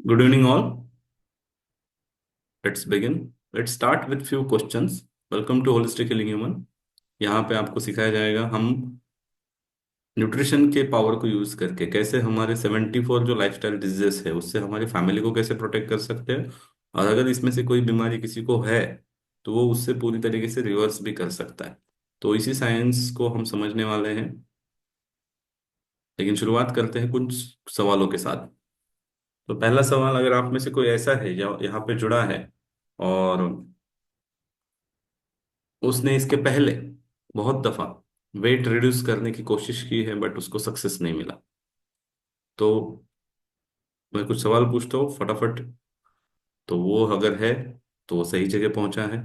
Good evening, all. Let's begin. Let's start with few questions. Welcome to Holistic Healing Human. यहाँ पे आपको सिखाया जाएगा हम न्यूट्रिशन के पावर को यूज करके कैसे हमारे 74 जो लाइफस्टाइल डिजीजेस है उससे हमारी फैमिली को कैसे प्रोटेक्ट कर सकते हैं, और अगर इसमें से कोई बीमारी किसी को है तो वो उससे पूरी तरीके से रिवर्स भी कर सकता है। तो इसी साइंस को हम समझने वाले हैं। लेकिन शुरुआत करते हैं कुछ सवालों के साथ। तो पहला सवाल, अगर आप में से कोई ऐसा है या यहाँ पे जुड़ा है और उसने इसके पहले बहुत दफा वेट रिड्यूस करने की कोशिश की है बट उसको सक्सेस नहीं मिला, तो मैं कुछ सवाल पूछता हूँ फटाफट। तो वो अगर है तो वो सही जगह पहुंचा है।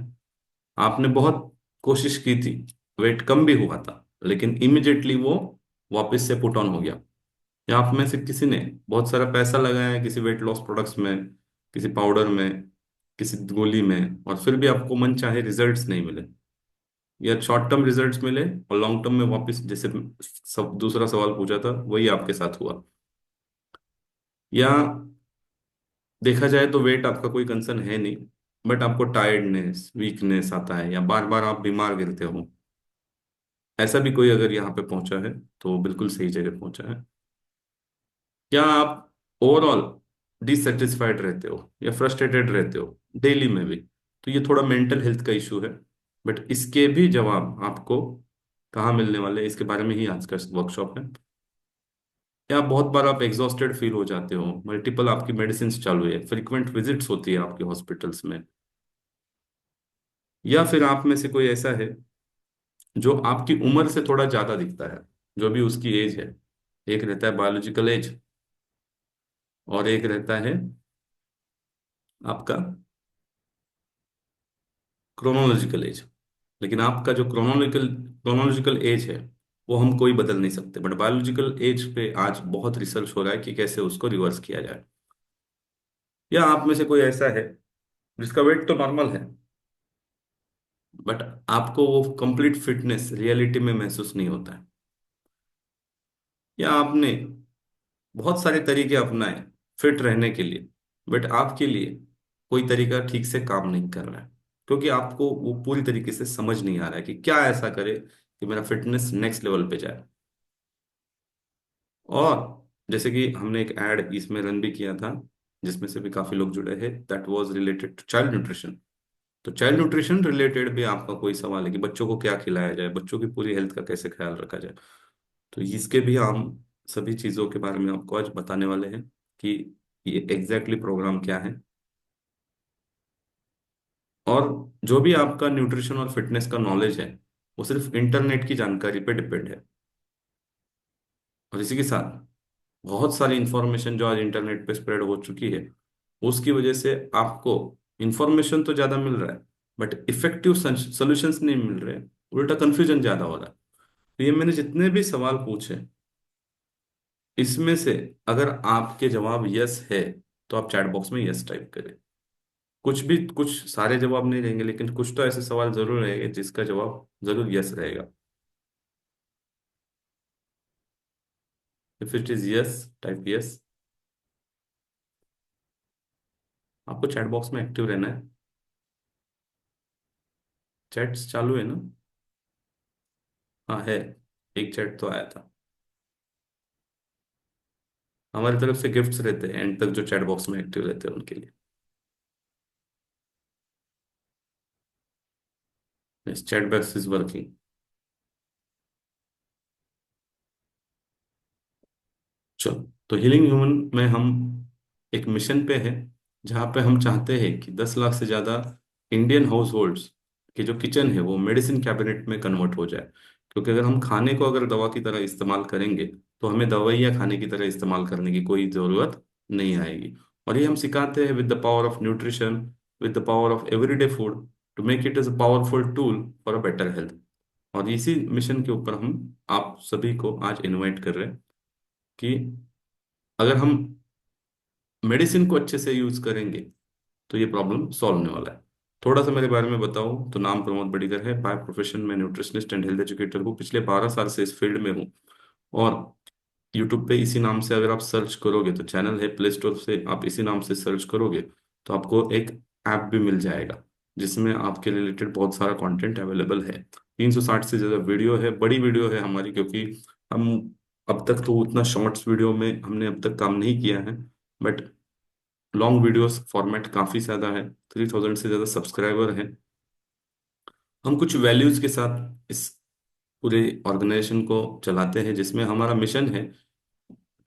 आपने बहुत कोशिश की थी, वेट कम भी हुआ था, लेकिन इमिजिएटली वो वापस से पुट ऑन हो गया। या आप में से किसी ने बहुत सारा पैसा लगाया है किसी वेट लॉस प्रोडक्ट्स में, किसी पाउडर में, किसी गोली में, और फिर भी आपको मन चाहे रिजल्ट्स नहीं मिले, या शॉर्ट टर्म रिजल्ट्स मिले और लॉन्ग टर्म में वापस जैसे सब दूसरा सवाल पूछा था वही आपके साथ हुआ। या देखा जाए तो वेट आपका कोई कंसर्न है नहीं, बट आपको टायर्डनेस वीकनेस आता है या बार बार आप बीमार गिरते हो, ऐसा भी कोई अगर यहाँ पे पहुंचा है तो बिल्कुल सही जगह पहुंचा है। या आप ओवरऑल डिससेटिस्फाइड रहते हो या फ्रस्ट्रेटेड रहते हो डेली में भी, तो ये थोड़ा मेंटल हेल्थ का इशू है। बट इसके भी जवाब आपको कहाँ मिलने वाले हैं, इसके बारे में ही आज का वर्कशॉप है। या बहुत बार आप एग्जॉस्टेड फील हो जाते हो, मल्टीपल आपकी मेडिसिन चालू है, फ्रीक्वेंट विजिट्स होती है आपके हॉस्पिटल्स में। या फिर आप में से कोई ऐसा है जो आपकी उम्र से थोड़ा ज्यादा दिखता है, जो भी उसकी एज है। एक रहता है बायोलॉजिकल एज और एक रहता है आपका क्रोनोलॉजिकल एज। लेकिन आपका जो क्रोनोलॉजिकल एज है वो हम कोई बदल नहीं सकते, बट बायोलॉजिकल एज पे आज बहुत रिसर्च हो रहा है कि कैसे उसको रिवर्स किया जाए। या आप में से कोई ऐसा है जिसका वेट तो नॉर्मल है बट आपको वो कंप्लीट फिटनेस रियलिटी में महसूस नहीं होता है। या आपने बहुत सारे तरीके अपनाए फिट रहने के लिए, बट आपके लिए कोई तरीका ठीक से काम नहीं कर रहा है, क्योंकि आपको वो पूरी तरीके से समझ नहीं आ रहा है कि क्या ऐसा करे कि मेरा फिटनेस नेक्स्ट लेवल पे जाए। और जैसे कि हमने एक एड इसमें रन भी किया था जिसमें से भी काफी लोग जुड़े हैं, that was related to child nutrition. तो चाइल्ड न्यूट्रिशन रिलेटेड भी आपका कोई सवाल है कि बच्चों को क्या खिलाया जाए, बच्चों की पूरी हेल्थ का कैसे ख्याल रखा जाए, तो इसके भी हम सभी चीज़ों के बारे में आपको आज बताने वाले हैं कि ये एग्जैक्टली प्रोग्राम क्या है। और जो भी आपका न्यूट्रिशन और फिटनेस का नॉलेज है वो सिर्फ इंटरनेट की जानकारी पे डिपेंड है। और इसी के साथ बहुत सारी इंफॉर्मेशन जो आज इंटरनेट पे स्प्रेड हो चुकी है, उसकी वजह से आपको इंफॉर्मेशन तो ज़्यादा मिल रहा है बट इफेक्टिव सोल्यूशंस नहीं मिल रहे, उल्टा कंफ्यूजन ज़्यादा हो रहा है। तो ये मैंने जितने भी सवाल पूछे इसमें से अगर आपके जवाब यस है तो आप चैट बॉक्स में यस टाइप करें। कुछ भी कुछ सारे जवाब नहीं रहेंगे लेकिन कुछ तो ऐसे सवाल जरूर रहेंगे जिसका जवाब जरूर यस रहेगा। If it is yes type yes. आपको चैट बॉक्स में एक्टिव रहना है। चैट्स चालू है ना? हाँ है। एक चैट तो आया था। हमारी तरफ से गिफ्ट्स रहते हैं एंड तक जो चैट बॉक्स में एक्टिव रहते हैं उनके लिए। Yes, chat box is working. चलो, तो हीलिंग ह्यूमन में हम एक मिशन पे हैं जहाँ पे हम चाहते हैं कि 10 लाख से ज़्यादा इंडियन हाउस होल्ड्स की जो किचन है वो मेडिसिन कैबिनेट में कन्वर्ट हो जाए। क्योंकि अगर हम खाने को अगर दवा की तरह इस्तेमाल करेंगे तो हमें दवाइयाँ खाने की तरह इस्तेमाल करने की कोई ज़रूरत नहीं आएगी। और ये हम सिखाते हैं with the power of nutrition, with the power of everyday food, to make it as a powerful tool for a better health. और इसी मिशन के ऊपर हम आप सभी को आज इनवाइट कर रहे हैं कि अगर हम मेडिसिन को अच्छे से यूज करेंगे तो ये प्रॉब्लम सॉल्व होने वाला है। थोड़ा सा मेरे बारे में बताऊं तो नाम प्रमोद बड़ीगर है, बाय प्रोफेशन मैं न्यूट्रिशनिस्ट एंड हेल्थ एजुकेटर हूँ, पिछले 12 साल से इस फील्ड में हूँ। और यूट्यूब पे इसी नाम से अगर आप सर्च करोगे, तो चैनल है, प्ले स्टोर से आप इसी नाम से सर्च करोगे तो आपको एक ऐप भी मिल जाएगा जिसमें आपके रिलेटेड बहुत सारा कंटेंट अवेलेबल है। 360 से ज़्यादा वीडियो है, बड़ी वीडियो है हमारी, क्योंकि हम अब तक तो उतना शॉर्ट्स वीडियो में हमने अब तक काम नहीं किया है, बट लॉन्ग वीडियोस फॉर्मेट काफ़ी ज़्यादा है। 3000 से ज़्यादा सब्सक्राइबर हैं। हम कुछ वैल्यूज के साथ इस पूरे ऑर्गेनाइजेशन को चलाते हैं, जिसमें हमारा मिशन है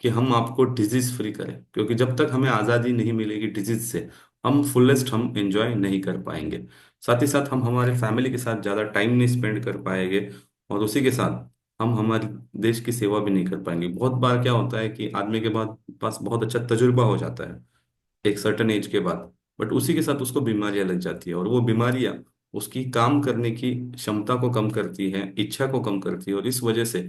कि हम आपको डिजीज फ्री करें, क्योंकि जब तक हमें आज़ादी नहीं मिलेगी डिजीज से, हम फुलेस्ट हम एंजॉय नहीं कर पाएंगे। साथ ही साथ हम हमारे फैमिली के साथ ज़्यादा टाइम नहीं स्पेंड कर पाएंगे, और उसी के साथ हम हमारे देश की सेवा भी नहीं कर पाएंगे। बहुत बार क्या होता है कि आदमी के पास बहुत अच्छा तजुर्बा हो जाता है एक सर्टन एज के बाद, बट उसी के साथ उसको बीमारियां लग जाती है, और वो बीमारियां उसकी काम करने की क्षमता को कम करती है, इच्छा को कम करती है, और इस वजह से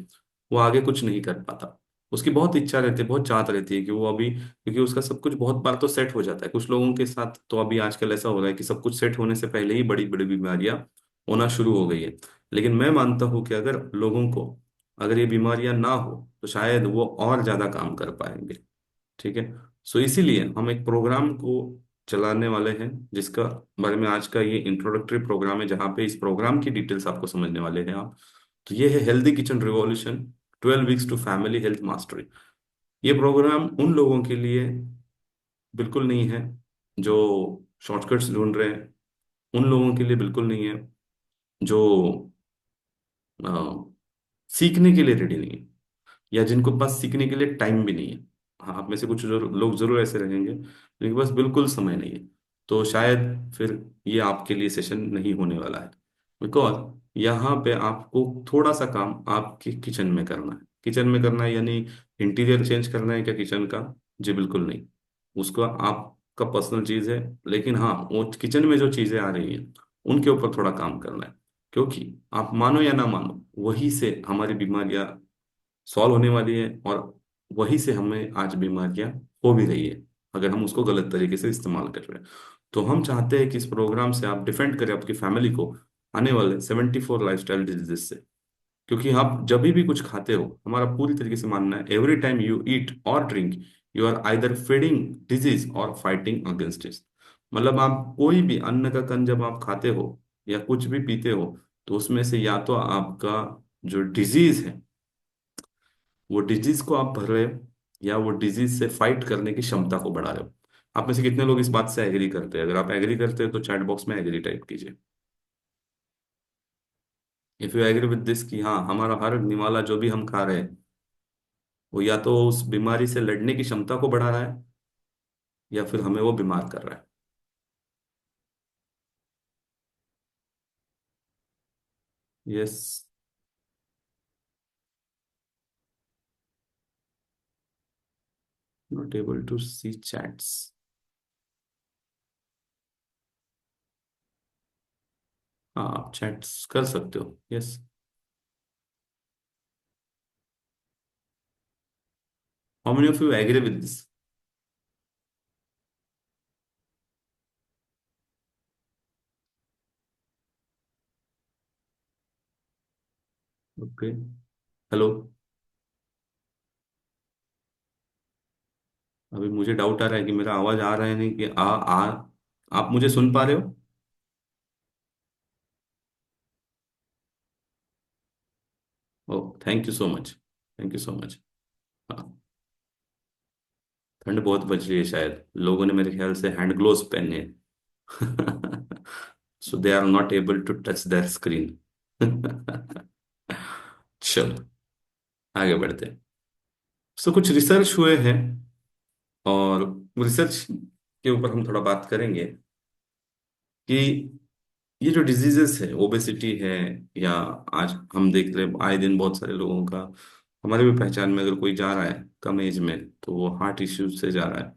वो आगे कुछ नहीं कर पाता। उसकी बहुत इच्छा रहती है, बहुत चाहत रहती है कि वो अभी, क्योंकि उसका सब कुछ बहुत बार तो सेट हो जाता है। कुछ लोगों के साथ तो अभी आजकल ऐसा हो रहा है कि सब कुछ सेट होने से पहले ही बड़ी बड़ी बीमारियां होना शुरू हो गई है। लेकिन मैं मानता हूं कि अगर लोगों को, अगर ये बीमारियां ना हो, तो शायद वो और ज्यादा काम कर पाएंगे। ठीक है। सो इसीलिए हम एक प्रोग्राम को चलाने वाले हैं, जिसका बारे में आज का ये इंट्रोडक्टरी प्रोग्राम है, जहाँ पे इस प्रोग्राम की डिटेल्स आपको समझने वाले हैं आप। तो ये है healthy kitchen revolution, 12 weeks to family health mastery. ये प्रोग्राम उन लोगों के लिए बिल्कुल नहीं है जो शॉर्टकट्स ढूंढ रहे हैं, उन लोगों के लिए बिल्कुल नहीं है जो अ, सीखने के लिए रेडी नहीं है, या जिनको पास सीखने के लिए टाइम भी नहीं है। हाँ, आप में से कुछ लोग जरूर ऐसे रहेंगे जिनके पास बिल्कुल समय नहीं है। तो शायद फिर ये आपके लिए सेशन नहीं होने वाला है, बिकॉज यहाँ पे आपको थोड़ा सा काम आपके किचन में करना है। किचन में करना है यानी इंटीरियर चेंज करना है क्या किचन का? जी बिल्कुल नहीं। उसका आपका पर्सनल चीज है, लेकिन हाँ, वो किचन में जो चीजें आ रही हैं उनके ऊपर थोड़ा काम करना है, क्योंकि आप मानो या ना मानो, वही से हमारी बीमारियां सॉल्व होने वाली है, और वही से हमें आज बीमारियां हो भी रही है अगर हम उसको गलत तरीके से इस्तेमाल कर रहे हैं। तो हम चाहते हैं कि इस प्रोग्राम से आप डिफेंड करें आपकी फैमिली को आने वाले 74 लाइफस्टाइल डिजीजेस से। क्योंकि आप जब भी कुछ खाते हो, हमारा पूरी तरीके से मानना है, एवरी टाइम यू ईट और drink, you are either feeding disease और फाइटिंग अगेंस्ट इट। मतलब आप कोई भी अन्न का कण जब आप खाते हो या कुछ भी पीते हो, तो उसमें से या तो आपका जो डिजीज है, वो डिजीज को आप भर रहे हो, या वो डिजीज से फाइट करने की क्षमता को बढ़ा रहे हो। आप में से कितने लोग इस बात से एग्री करते हैं? अगर आप एग्री करते हैं तो चैट बॉक्स में एग्री टाइप कीजिए, if you agree with this, कि हाँ, हमारा हर निवाला जो भी हम खा रहे हैं वो या तो उस बीमारी से लड़ने की क्षमता को बढ़ा रहा है, या फिर हमें वो बीमार कर रहा है। Yes. Not able to see chats. हाँ, आप चैट्स कर सकते हो। Yes. How many of you agree with this? Okay. Hello. अभी मुझे डाउट आ रहा है कि मेरा आवाज आ रहा है नहीं, कि आप मुझे सुन पा रहे हो? Oh, thank you so much. Thank you so much. हाँ। ठंड बहुत बच रही है, शायद लोगों ने मेरे ख्याल से हैंड ग्लोव्स पहने हैं so they are not able to touch their screen चलो, आगे बढ़ते हैं। सो कुछ रिसर्च हुए हैं, और रिसर्च के ऊपर हम थोड़ा बात करेंगे कि ये जो डिजीजेस है, ओबेसिटी है, या आज हम देख रहे हैं आए दिन बहुत सारे लोगों का, हमारे भी पहचान में अगर कोई जा रहा है कम एज में, तो वो हार्ट इश्यूज से जा रहा है,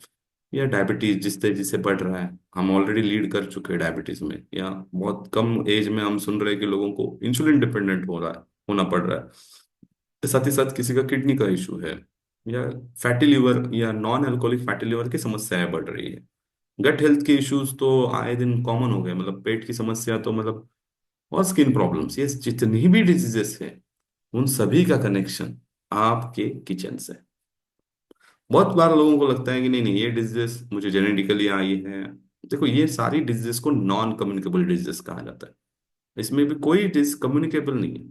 या डायबिटीज जिस तेजी से बढ़ रहा है, हम ऑलरेडी लीड कर चुके हैं डायबिटीज में, या बहुत कम एज में हम सुन रहे हैं कि लोगों को इंसुलिन डिपेंडेंट हो रहा है, होना पड़ रहा है। साथ ही साथ किसी का किडनी का इशू है, या फैटी लिवर या नॉन अल्कोहलिक फैटी लिवर की समस्याएं बढ़ रही है। गट हेल्थ के इश्यूज तो आए दिन कॉमन हो गए, मतलब पेट की समस्या तो मतलब, और स्किन प्रॉब्लम्स, ये जितनी भी डिजीजेस हैं, उन सभी का कनेक्शन आपके किचन से। बहुत बार लोगों को लगता है कि नहीं नहीं, ये डिजीज मुझे जेनेटिकली आई है। देखो, ये सारी डिजीज को नॉन कम्युनिकेबल डिजीज कहा जाता है। इसमें भी कोई डिजीज कम्युनिकेबल नहीं है।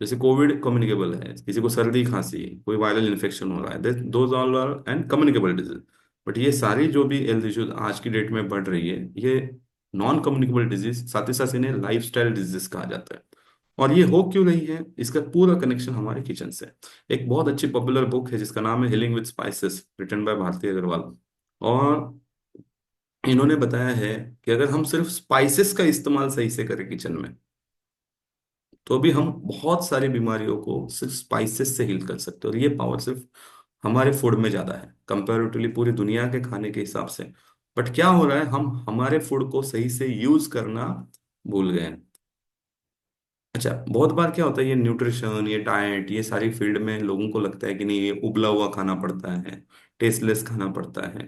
जैसे कोविड कम्युनिकेबल है, किसी को सर्दी खांसी है, कोई वायरल इन्फेक्शन हो रहा है, those all are and communicable disease. But ये सारी जो भी हेल्थ इश्यूज आज की डेट में बढ़ रही है, ये नॉन कम्युनिकेबल डिजीज, साथ ही साथ इन्हें लाइफ स्टाइल डिजीज कहा जाता है। और ये हो क्यों रही है, इसका पूरा कनेक्शन हमारे किचन से है। एक बहुत अच्छी पॉपुलर बुक है जिसका नाम है healing with spices, written by Bharti Agarwal. और इन्होंने बताया है कि अगर हम सिर्फ स्पाइसेस का इस्तेमाल सही से करें किचन में, तो भी हम बहुत सारी बीमारियों को सिर्फ स्पाइसेस से हील कर सकते हैं। और ये पावर सिर्फ हमारे फूड में ज्यादा है कंपैरेटिवली पूरी दुनिया के खाने के हिसाब से। बट क्या हो रहा है, हम हमारे फूड को सही से यूज करना भूल गए हैं। अच्छा, बहुत बार क्या होता है, ये न्यूट्रिशन, ये डाइट, ये सारी फील्ड में लोगों को लगता है कि नहीं, ये उबला हुआ खाना पड़ता है, टेस्टलेस खाना पड़ता है,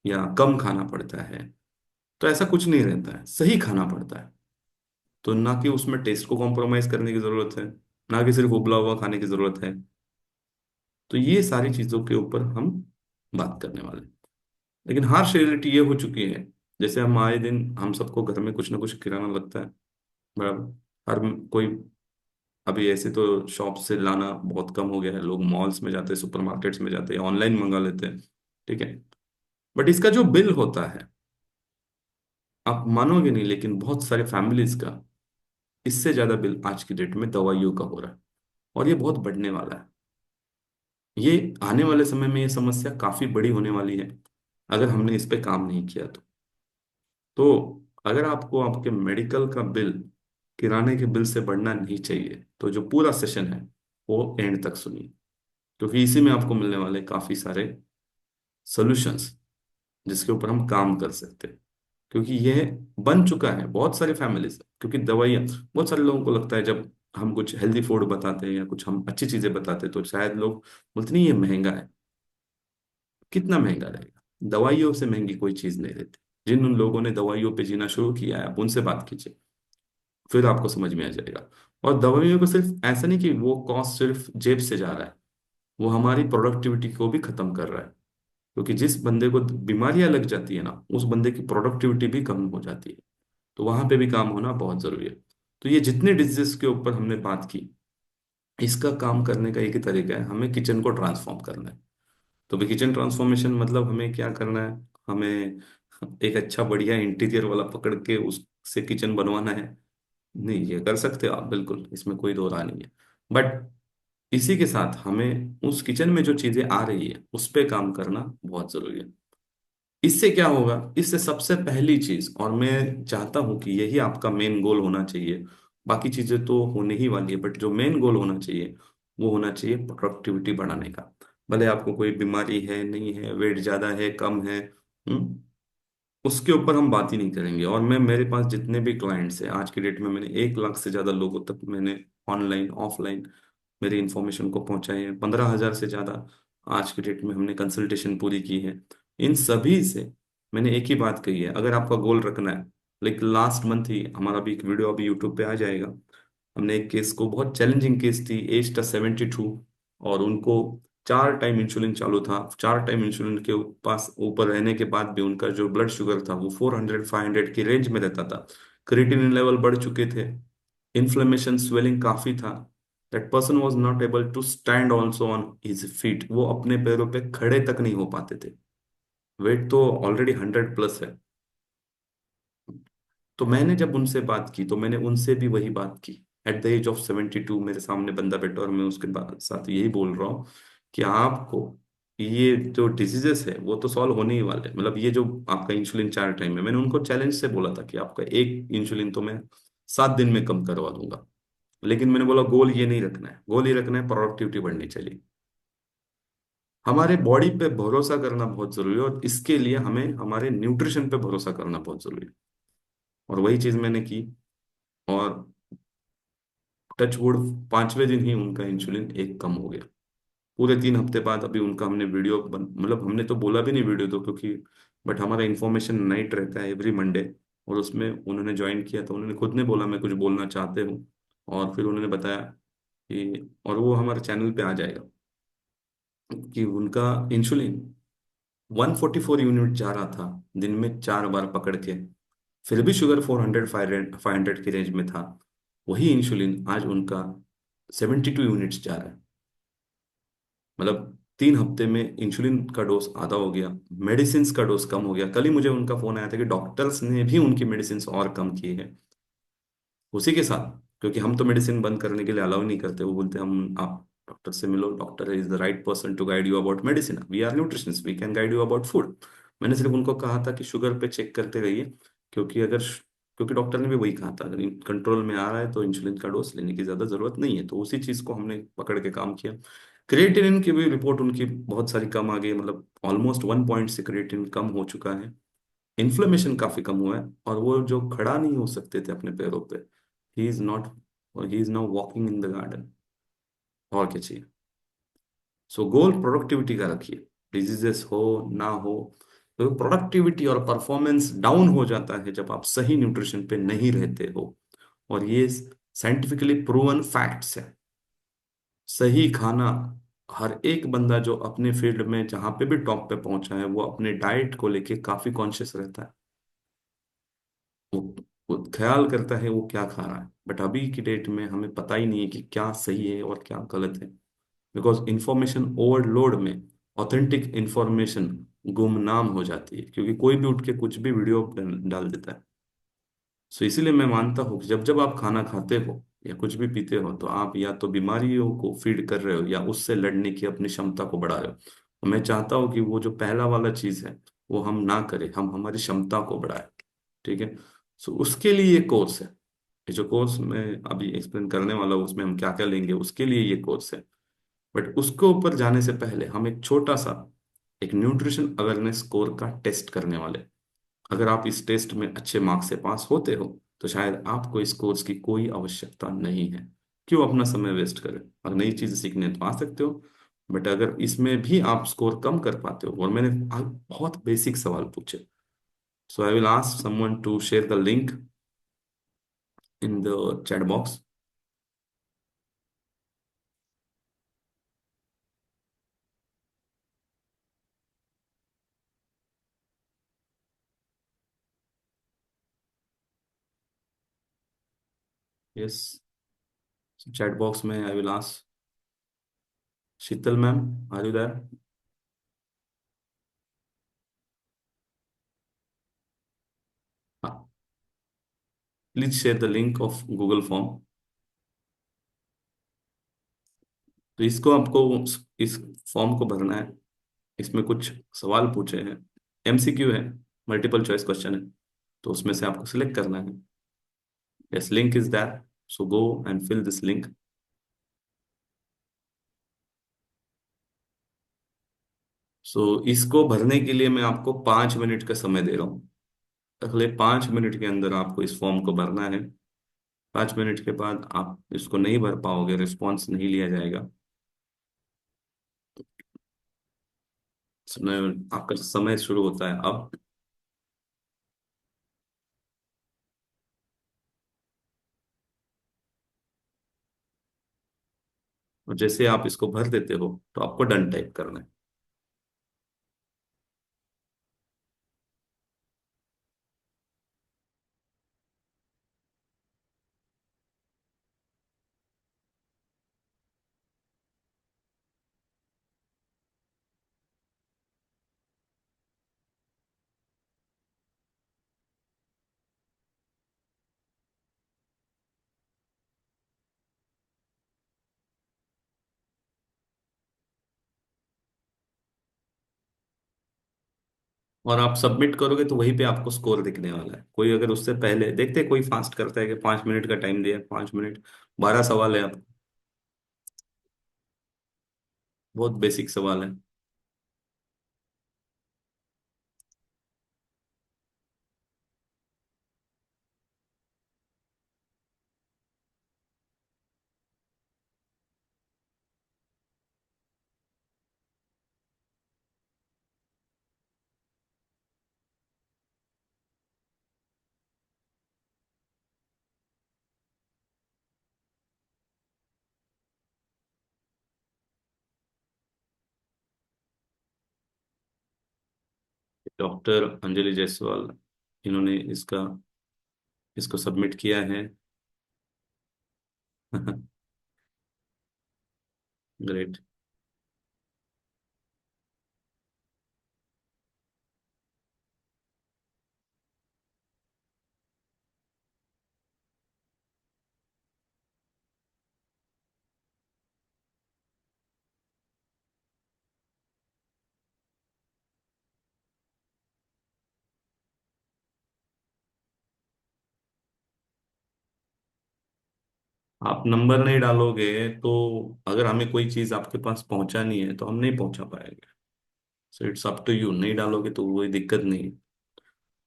या कम खाना पड़ता है। तो ऐसा कुछ नहीं रहता है, सही खाना पड़ता है। तो ना कि उसमें टेस्ट को कॉम्प्रोमाइज करने की जरूरत है, ना कि सिर्फ उबला हुआ खाने की जरूरत है। तो ये सारी चीजों के ऊपर हम बात करने वाले हैं। लेकिन हार्श रियलिटी ये हो चुकी है, जैसे हम आए दिन हम सबको घर में कुछ ना कुछ किराना लगता है, बराबर। हर कोई, अभी ऐसे तो शॉप से लाना बहुत कम हो गया है, लोग मॉल्स में जाते हैं, सुपरमार्केट्स में जाते हैं, ऑनलाइन मंगा लेते हैं। ठीक है। बट इसका जो बिल होता है, आप मानोगे नहीं, लेकिन बहुत सारे फैमिलीज का इससे ज्यादा बिल आज की डेट में दवाइयों का हो रहा है। और ये बहुत बढ़ने वाला है। ये आने वाले समय में ये समस्या काफी बड़ी होने वाली है, अगर हमने इस पे काम नहीं किया तो अगर आपको आपके मेडिकल का बिल किराने के बिल से बढ़ना नहीं चाहिए, तो जो पूरा सेशन है वो एंड तक सुनिए, क्योंकि इसी में आपको मिलने वाले काफी सारे सॉल्यूशंस, जिसके ऊपर हम काम कर सकते हैं। क्योंकि ये बन चुका है बहुत सारी फैमिलीज, क्योंकि दवाइयाँ, बहुत सारे लोगों को लगता है जब हम कुछ हेल्दी फूड बताते हैं या कुछ हम अच्छी चीजें बताते हैं, तो शायद लोग बोलते नहीं, ये महंगा है। कितना महंगा रहेगा, दवाइयों से महंगी कोई चीज नहीं रहती। जिन उन लोगों ने दवाइयों पे जीना शुरू किया है, आप उनसे बात कीजिए, फिर आपको समझ में आ जाएगा। और दवाइयों को सिर्फ ऐसा नहीं कि वो कॉस्ट सिर्फ जेब से जा रहा है, वो हमारी प्रोडक्टिविटी को भी खत्म कर रहा है। क्योंकि जिस बंदे को बीमारियां लग जाती है ना, उस बंदे की प्रोडक्टिविटी भी कम हो जाती है। तो वहां पे भी काम होना बहुत जरूरी है। तो ये जितने डिजीज के ऊपर हमने बात की, इसका काम करने का एक ही तरीका है, हमें किचन को ट्रांसफॉर्म करना है। तो भी किचन ट्रांसफॉर्मेशन मतलब हमें क्या करना है, हमें एक अच्छा बढ़िया इंटीरियर वाला पकड़ के उससे किचन बनवाना है। नहीं, ये कर सकते हो आप, बिल्कुल, इसमें कोई दो राय नहीं है। बट इसी के साथ हमें उस किचन में जो चीजें आ रही है उस पे काम करना बहुत जरूरी है। इससे क्या होगा, इससे सबसे पहली चीज, और मैं चाहता हूं कि यही आपका मेन गोल होना चाहिए, बाकी चीजें तो होने ही वाली है, बट जो मेन गोल होना चाहिए वो होना चाहिए प्रोडक्टिविटी बढ़ाने का। भले आपको कोई बीमारी है, नहीं है, वेट ज्यादा है, कम है, उसके ऊपर हम बात ही नहीं करेंगे। और मैं, मेरे पास जितने भी क्लाइंट्स हैं आज की डेट में, मैंने 1 लाख से ज्यादा लोगों तक मैंने ऑनलाइन ऑफलाइन मेरी इंफॉर्मेशन को पहुंचाए हैं। 15,000 से ज्यादा आज की डेट में हमने कंसल्टेशन पूरी की है। इन सभी से मैंने एक ही बात कही है, अगर आपका गोल रखना है, लाइक लास्ट मंथ ही हमारा भी एक वीडियो अभी यूट्यूब पे आ जाएगा। हमने एक केस को, बहुत चैलेंजिंग केस थी, एज था 72, और उनको 4 टाइम इंसुलिन चालू था। 4 टाइम इंसुलिन के पास ऊपर रहने के बाद भी उनका जो ब्लड शुगर था वो 400 500 की रेंज में रहता था। क्रिएटिनिन लेवल बढ़ चुके थे, इन्फ्लेमेशन स्वेलिंग काफी था। That person was not able to stand also on his feet, वो अपने पैरों पे खड़े तक नहीं हो पाते थे। वेट तो ऑलरेडी 100 प्लस है। तो मैंने जब उनसे बात की, तो मैंने उनसे भी वही बात की। एट द एज ऑफ 72 मेरे सामने बंदा बैठा, और मैं उसके साथ यही बोल रहा हूँ कि आपको ये जो डिजीजेस है वो तो सॉल्व होने ही वाले हैं। मतलब ये जो आपका इंसुलिन 4 टाइम है, मैंने उनको चैलेंज से बोला था कि आपका एक इंसुलिन तो मैं 7 दिन में कम करवा दूंगा। लेकिन मैंने बोला गोल ये नहीं रखना है, गोल ये रखना है प्रोडक्टिविटी बढ़नी चाहिए। हमारे बॉडी पे भरोसा करना बहुत जरूरी है, और इसके लिए हमें हमारे न्यूट्रिशन पे भरोसा करना बहुत जरूरी है। और वही चीज मैंने की। और टचवुड 5वें दिन ही उनका इंसुलिन एक कम हो गया। पूरे 3 हफ्ते बाद अभी उनका हमने वीडियो मतलब हमने तो बोला भी नहीं वीडियो तो, क्योंकि बट हमारा इन्फॉर्मेशन नाइट रहता है एवरी मंडे, और उसमें उन्होंने ज्वाइन किया, तो उन्होंने खुद ने बोला मैं कुछ बोलना चाहते हूँ। और फिर उन्होंने बताया कि, और वो हमारे चैनल पे आ जाएगा। कि उनका इंसुलिन 144 यूनिट जा रहा था दिन में 4 बार पकड़ के, फिर भी शुगर 400 500 की रेंज में था। वही इंसुलिन आज उनका 72 यूनिट्स जा रहा है। मतलब 3 हफ्ते में इंसुलिन का डोज आधा हो गया, मेडिसिन का डोज कम हो गया। कल ही मुझे उनका फोन आया था कि डॉक्टर्स ने भी उनकी मेडिसिन और कम की है उसी के साथ। क्योंकि हम तो मेडिसिन बंद करने के लिए अलाउ नहीं करते, वो बोलते हैं हम आप डॉक्टर से मिलो, doctor is the right person to guide you about medicine, we are nutritionist, we can guide you about food. मैंने सिर्फ उनको कहा था कि शुगर पे चेक करते रहिए, क्योंकि क्योंकि डॉक्टर ने भी वही कहा था, अगर कंट्रोल में आ रहा है तो इंसुलिन का डोज लेने की ज्यादा जरूरत नहीं है। तो उसी चीज को हमने पकड़ के काम किया। क्रिएटिनिन की भी रिपोर्ट उनकी बहुत सारी कम आ गई, मतलब ऑलमोस्ट 1 पॉइंट से क्रिएटिनिन कम हो चुका है। इन्फ्लेमेशन काफी कम हुआ है, और वो जो खड़ा नहीं हो सकते थे अपने पैरों पे, he is not, he is now walking in the garden. और क्या चाहिए। सो गोल प्रोडक्टिविटी का रखिए, डिजीजेस हो ना हो। तो प्रोडक्टिविटी और परफॉर्मेंस डाउन हो जाता है जब आप सही न्यूट्रिशन पे नहीं रहते हो। और ये साइंटिफिकली प्रूवन फैक्ट्स है। सही खाना, हर एक बंदा जो अपने फील्ड में जहां पे भी टॉप पे पहुंचा है वो अपने डाइट को लेके काफी कॉन्शियस रहता है। वो वो ख्याल करता है वो क्या खा रहा है। बट अभी की डेट में हमें पता ही नहीं है कि क्या सही है और क्या गलत है। बिकॉज इंफॉर्मेशन ओवरलोड में ऑथेंटिक इंफॉर्मेशन गुमनाम हो जाती है, क्योंकि कोई भी उठ के कुछ भी वीडियो डाल देता है। सो इसीलिए मैं मानता हूँ कि जब जब आप खाना खाते हो या कुछ भी पीते हो, तो आप या तो बीमारियों को फीड कर रहे हो या उससे लड़ने की अपनी क्षमता को बढ़ा रहे हो। और मैं चाहता हूँ कि वो जो पहला वाला चीज है वो हम ना करें, हम हमारी क्षमता को बढ़ाएं। ठीक है। सो उसके लिए ये कोर्स है। ये जो कोर्स मैं अभी एक्सप्लेन करने वाला हूँ उसमें हम क्या क्या लेंगे, उसके लिए ये कोर्स है। बट उसके ऊपर जाने से पहले हम एक छोटा सा एक न्यूट्रिशन अवेयरनेस स्कोर का टेस्ट करने वाले हैं। अगर आप इस टेस्ट में अच्छे मार्क्स से पास होते हो तो शायद आपको इस कोर्स की कोई आवश्यकता नहीं है। क्यों अपना समय वेस्ट करें, अगर नई चीजें सीखने तो आ सकते हो। बट अगर इसमें भी आप स्कोर कम कर पाते हो, और मैंने आज बहुत बेसिक सवाल पूछे, so I will ask someone to share the link in the chat box. Yes, chat box में I will ask Sheetal ma'am, are you there? हाँ, please share the link of Google form. तो इसको आपको इस form को भरना है। इसमें कुछ सवाल पूछे हैं, एमसीक्यू है, मल्टीपल चॉइस क्वेश्चन है। तो उसमें से आपको सिलेक्ट करना है। Yes, link is that, so go and fill this link. So इसको भरने के लिए मैं आपको 5 मिनट का समय दे रहा हूँ। अगले 5 मिनट के अंदर आपको इस फॉर्म को भरना है। 5 मिनट के बाद आप इसको नहीं भर पाओगे, रिस्पॉन्स नहीं लिया जाएगा। आपका समय शुरू होता है अब। और जैसे आप इसको भर देते हो तो आपको डन टाइप करना है। और आप सबमिट करोगे तो वहीं पे आपको स्कोर दिखने वाला है। कोई अगर उससे पहले देखते, कोई फास्ट करता है कि 5 मिनट का टाइम दिया, 5 मिनट, 12 सवाल है आप। बहुत बेसिक सवाल है। डॉक्टर अंजलि जायसवाल, इन्होंने इसको सबमिट किया है। ग्रेट। आप नंबर नहीं डालोगे तो अगर हमें कोई चीज आपके पास पहुंचानी है तो हम नहीं पहुंचा पाएंगे। So it's up to you, नहीं डालोगे तो कोई दिक्कत नहीं।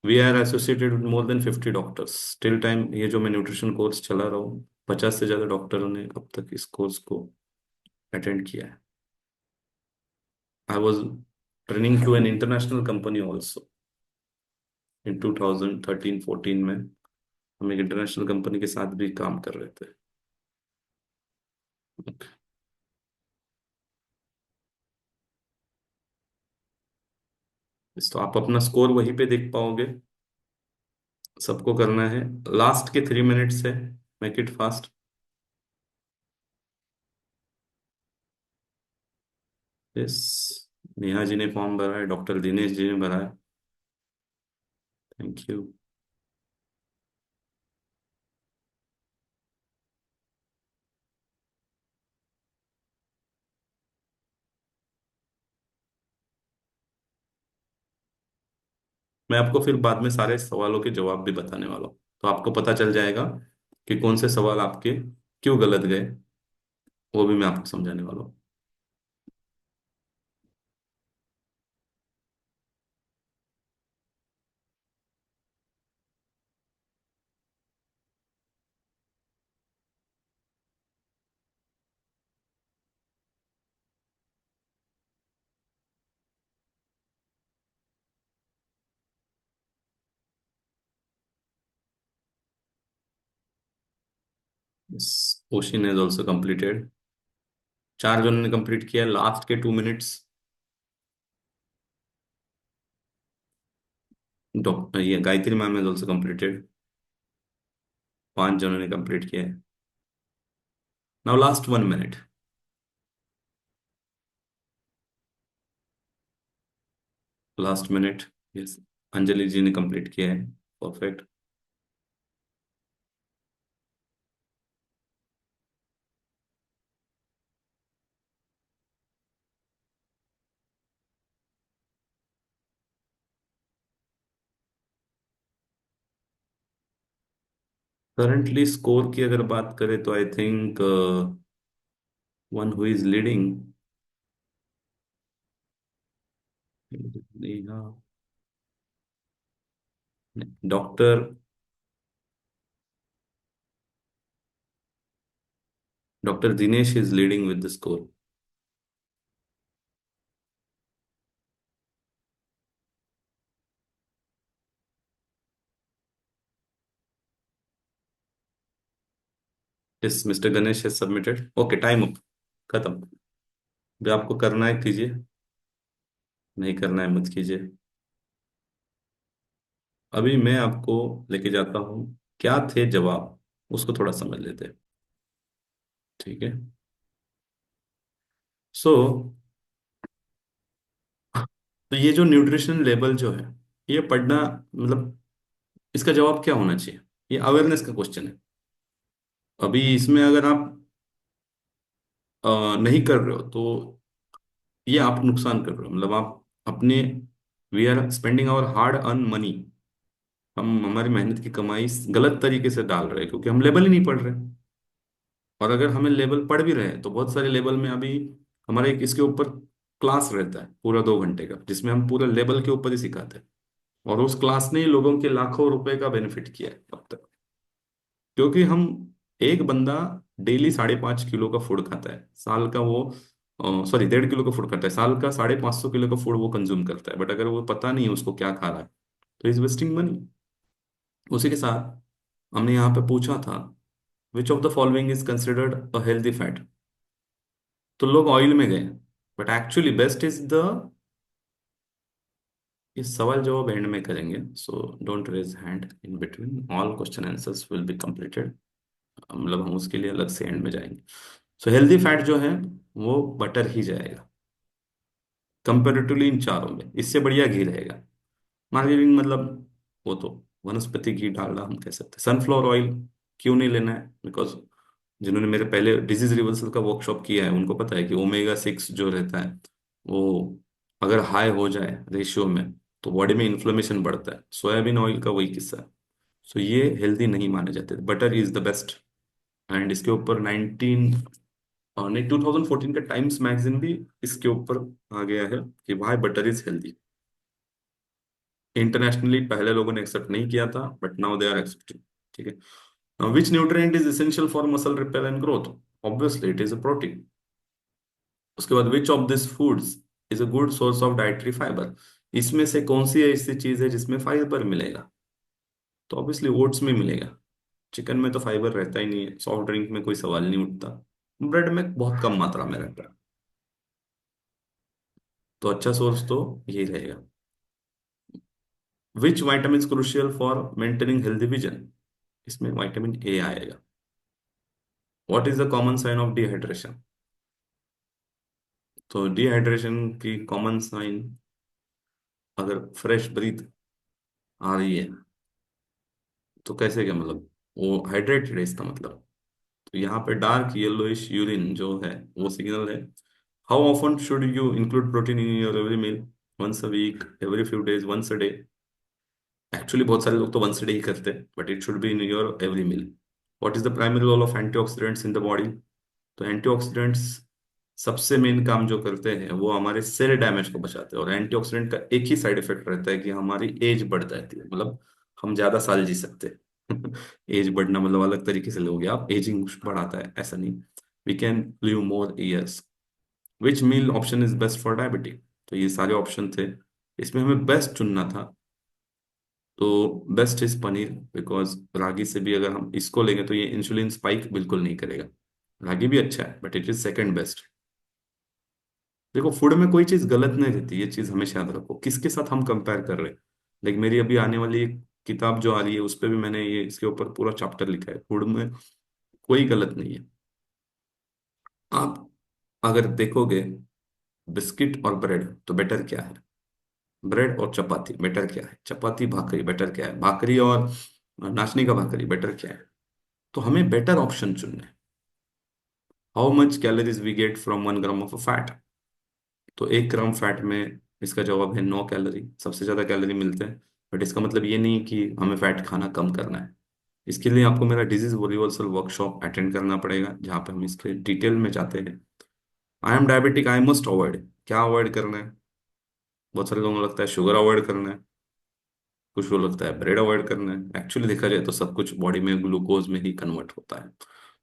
We are associated with more than 50 doctors till time. ये जो मैं न्यूट्रिशन कोर्स चला रहा हूँ, 50 से ज्यादा डॉक्टरों ने अब तक इस कोर्स को अटेंड किया है। I was training to an international company also in 2013-14 में। हम एक इंटरनेशनल कंपनी के साथ भी काम कर रहे थे। तो आप अपना स्कोर वहीं पे देख पाओगे। सबको करना है। लास्ट के 3 मिनट्स है। Make it fast. Yes. Neha ji ने फॉर्म भरा है, डॉक्टर दिनेश जी ने भरा है। Thank you. मैं आपको फिर बाद में सारे सवालों के जवाब भी बताने वाला हूँ, तो आपको पता चल जाएगा कि कौन से सवाल आपके क्यों गलत गए। वो भी मैं आपको समझाने वाला हूँ। Ocean is also completed। 4 जनों ने कंप्लीट किया लास्ट के 2 मिनट्स। डॉक्टर ये Gayatri ma'am is also completed। 5 जनों ने कंप्लीट किया है। Now last 1 minute. Last minute. Yes. Anjali ji ने कंप्लीट किया है। परफेक्ट। करंटली स्कोर की अगर बात करें तो I think one who is leading. Doctor doctor Dinesh is leading with the score. Yes, mister Ganesh has submitted. Okay, time up. खत्म। जो आपको करना है कीजिए, नहीं करना है मत कीजिए। अभी मैं आपको लेके जाता हूँ, क्या थे जवाब, उसको थोड़ा समझ लेते हैं। ठीक है। सो तो ये जो न्यूट्रिशन लेवल जो है, ये पढ़ना मतलब इसका जवाब क्या होना चाहिए? ये अवेयरनेस का क्वेश्चन है। अभी इसमें अगर आप नहीं कर रहे हो तो ये आप नुकसान कर रहे हो। मतलब आप अपने, we are spending our hard earn money. हम हमारी मेहनत की कमाई गलत तरीके से डाल रहे हैं क्योंकि हम लेबल ही नहीं पढ़ रहे। और अगर हमें लेबल पढ़ भी रहे हैं तो बहुत सारे लेबल में अभी हमारा एक इसके ऊपर क्लास रहता है पूरा 2 घंटे का, जिसमें हम पूरा लेबल के ऊपर ही सिखाते हैं। और उस क्लास ने ही लोगों के लाखों रुपए का बेनिफिट किया है अब तक। क्योंकि हम, एक बंदा डेली 5.5 किलो का फूड खाता है साल का, वो सॉरी 1.5 किलो का फूड खाता है साल का, 550 किलो का फूड वो कंज्यूम करता है। बट अगर वो पता नहीं है उसको क्या खा रहा है तो इज वेस्टिंग मनी। उसी के साथ हमने यहाँ पे पूछा था, which of the following is considered a healthy fat. तो लोग ऑयल में गए, but actually best is the ये सवाल जवाब एंड में करेंगे, so don't raise hand in between, all question answers will be completed. मतलब हम उसके लिए अलग से एंड में जाएंगे। सो हेल्दी फैट जो है वो बटर ही जाएगा कंपेरेटिवली इन चारों में, इससे बढ़िया घी रहेगा। मार्केटिंग मतलब वो तो वनस्पति घी डालना हम कह सकते हैं। सनफ्लावर ऑयल क्यों नहीं लेना है? बिकॉज जिन्होंने मेरे पहले डिजीज रिवर्सल का वर्कशॉप किया है उनको पता है कि ओमेगा 6 जो रहता है वो अगर हाई हो जाए रेशियो में तो बॉडी में इन्फ्लेमेशन बढ़ता है। सोयाबीन ऑयल का वही किस्सा है। सो ये हेल्दी नहीं माने जाते, butter is the best. And इसके ऊपर 19 और नहीं 2014 का टाइम्स मैगजीन भी इसके ऊपर आ गया है कि why butter is healthy. Internationally पहले लोगों ने एक्सेप्ट नहीं किया था but now they are accepting. ठीक है। Which nutrient is essential for muscle repair and growth? Obviously it is a protein. उसके बाद which of this foods is a good source of dietary fibre? इसमें से कौन सी ऐसी चीज है जिसमें फाइबर मिलेगा? तो ऑब्वियसली ओट्स में मिलेगा। चिकन में तो फाइबर रहता ही नहीं है, सॉफ्ट ड्रिंक में कोई सवाल नहीं उठता, ब्रेड में बहुत कम मात्रा में रहता है। तो अच्छा सोर्स तो यही रहेगा। Which vitamin crucial for maintaining healthy vision? इसमें विटामिन ए आएगा। What is the common sign of dehydration? तो डिहाइड्रेशन की कॉमन साइन, अगर फ्रेश ब्रीथ आ रही है तो कैसे, क्या मतलब वो हाइड्रेटेड है इसका मतलब। तो यहाँ पे डार्क येलोइश यूरिन जो है वो सिग्नल है। How often should you include protein in your every meal? Once a week, every few days, once a day? Actually बहुत सारे लोग तो वंस अ डे ही करते हैं but it should be in your every meal. What is the primary role of antioxidants in the body? तो antioxidants सबसे main काम जो करते हैं वो हमारे सेल डैमेज को बचाते हैं। और एंटीऑक्सीडेंट का एक ही साइड इफेक्ट रहता है कि हमारी एज बढ़ जाती है, मतलब हम ज्यादा साल जी सकते हैं। एज बढ़ना मतलब अलग तरीके से लोगे आप, एजिंग बढ़ाता है ऐसा नहीं। We can live more years. Which meal option is best for diabetic? तो ये सारे ऑप्शन थे, इसमें हमें बेस्ट चुनना था। तो बेस्ट इज पनीर, बिकॉज रागी से भी अगर हम इसको लेंगे तो ये इंसुलिन स्पाइक बिल्कुल नहीं करेगा। रागी भी अच्छा है but it is second best. देखो फूड में कोई चीज गलत नहीं रहती, ये चीज हमेशा याद रखो। किसके साथ हम कंपेयर कर रहे हैं? लाइक मेरी अभी आने वाली एक किताब जो आ रही है उस पे भी मैंने ये इसके ऊपर पूरा चैप्टर लिखा है। फूड में कोई गलत नहीं है। आप अगर देखोगे बिस्किट और ब्रेड तो बेटर क्या है? ब्रेड और चपाती बेटर क्या है? चपाती भाकरी बेटर क्या है? भाकरी और नाचनी का भाकरी बेटर क्या है? तो हमें बेटर ऑप्शन चुनना है। How much calories we get from 1 gram of fat? तो 1 ग्राम फैट में इसका जवाब है 9 कैलोरी, सबसे ज्यादा कैलोरी मिलते हैं। बट इसका मतलब ये नहीं कि हमें फैट खाना कम करना है। इसके लिए आपको मेरा डिजीज रिवर्सल वर्कशॉप अटेंड करना पड़ेगा जहाँ पे हम इसके डिटेल में जाते हैं। I am diabetic, I must avoid, क्या अवॉइड करना है? बहुत सारे लोगों को लगता है शुगर अवॉइड करना है, कुछ को लगता है ब्रेड अवॉइड करना है। एक्चुअली देखा जाए तो सब कुछ बॉडी में ग्लूकोज में ही कन्वर्ट होता है।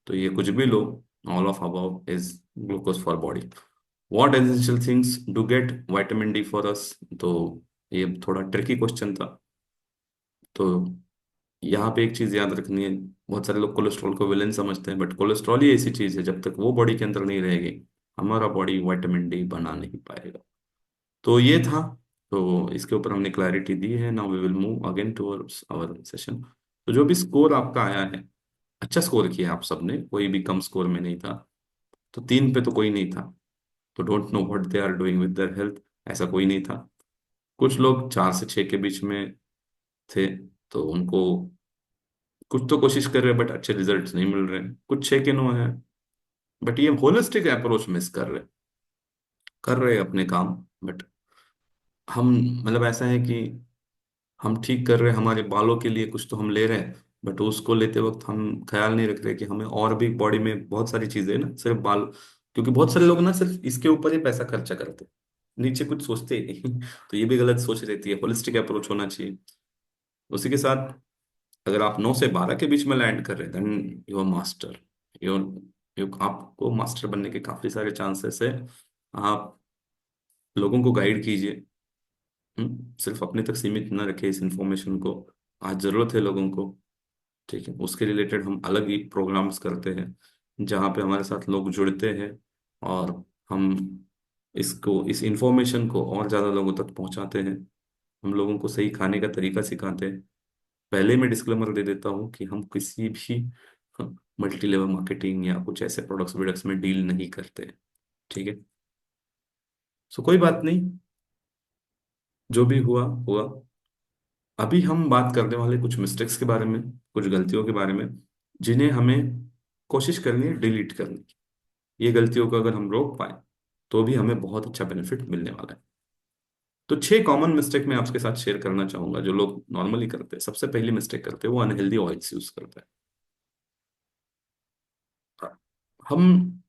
तो ये कुछ भी लो, all of above is glucose for body. What essential things do get vitamin D for us? तो ये थोड़ा ट्रिकी क्वेश्चन था। तो यहाँ पे एक चीज याद रखनी है, बहुत सारे लोग कोलेस्ट्रॉल को विलेन समझते हैं बट कोलेस्ट्रॉल ही ऐसी चीज है जब तक वो बॉडी के अंदर नहीं रहेगी हमारा बॉडी विटामिन डी बना नहीं पाएगा। तो ये था। तो इसके ऊपर हमने क्लैरिटी दी है। Now we will move again towards our session. तो जो भी स्कोर आपका आया है, अच्छा स्कोर किया आप सबने, कोई भी कम स्कोर में नहीं था। तो 3 पे तो कोई नहीं था। तो don't know what they are doing with their health, ऐसा कोई नहीं था। कुछ लोग 4 से 6 के बीच में थे, तो उनको कुछ तो कोशिश कर रहे हैं बट अच्छे रिजल्ट्स नहीं मिल रहे हैं। कुछ 6 के 9 है बट ये होलिस्टिक अप्रोच मिस कर रहे हैं अपने काम। बट हम मतलब ऐसा है कि हम ठीक कर रहे हैं, हमारे बालों के लिए कुछ तो हम ले रहे हैं बट उसको लेते वक्त हम ख्याल नहीं रख रहे कि हमें और भी बॉडी में बहुत सारी चीजें हैं ना, सिर्फ बाल। क्योंकि बहुत सारे लोग ना सिर्फ इसके ऊपर ही पैसा खर्चा करते हैं, नीचे कुछ सोचते ही नहीं। तो ये भी गलत सोच रहती है, होलिस्टिक अप्रोच होना चाहिए। उसी के साथ अगर आप 9 से 12 के बीच में लैंड कर रहे हैं then you are master. You आपको मास्टर बनने के काफी सारे चांसेस है। आप लोगों को गाइड कीजिए। सिर्फ अपने तक सीमित न रखें इस इंफॉर्मेशन को। आज जरूरत है लोगों को। ठीक है, उसके रिलेटेड हम अलग ही प्रोग्राम्स करते हैं जहाँ पे हमारे साथ लोग जुड़ते हैं और हम इस इंफॉर्मेशन को और ज़्यादा लोगों तक पहुँचाते हैं। हम लोगों को सही खाने का तरीका सिखाते हैं। पहले मैं डिस्क्लेमर दे देता हूँ कि हम किसी भी मल्टी लेवल मार्केटिंग या कुछ ऐसे प्रोडक्ट्स प्रोडक्ट्स में डील नहीं करते। ठीक है। सो कोई बात नहीं, जो भी हुआ हुआ। अभी हम बात करने वाले कुछ मिस्टेक्स के बारे में, कुछ गलतियों के बारे में, जिन्हें हमें कोशिश करनी है डिलीट करने की। ये गलतियों को अगर हम रोक पाए तो भी हमें बहुत अच्छा बेनिफिट मिलने वाला है। तो 6 कॉमन मिस्टेक मैं आपके साथ शेयर करना चाहूंगा जो लोग नॉर्मली करते हैं। सबसे पहली मिस्टेक करते हैं वो अनहेल्दी ऑयल्स यूज करते हैं। हम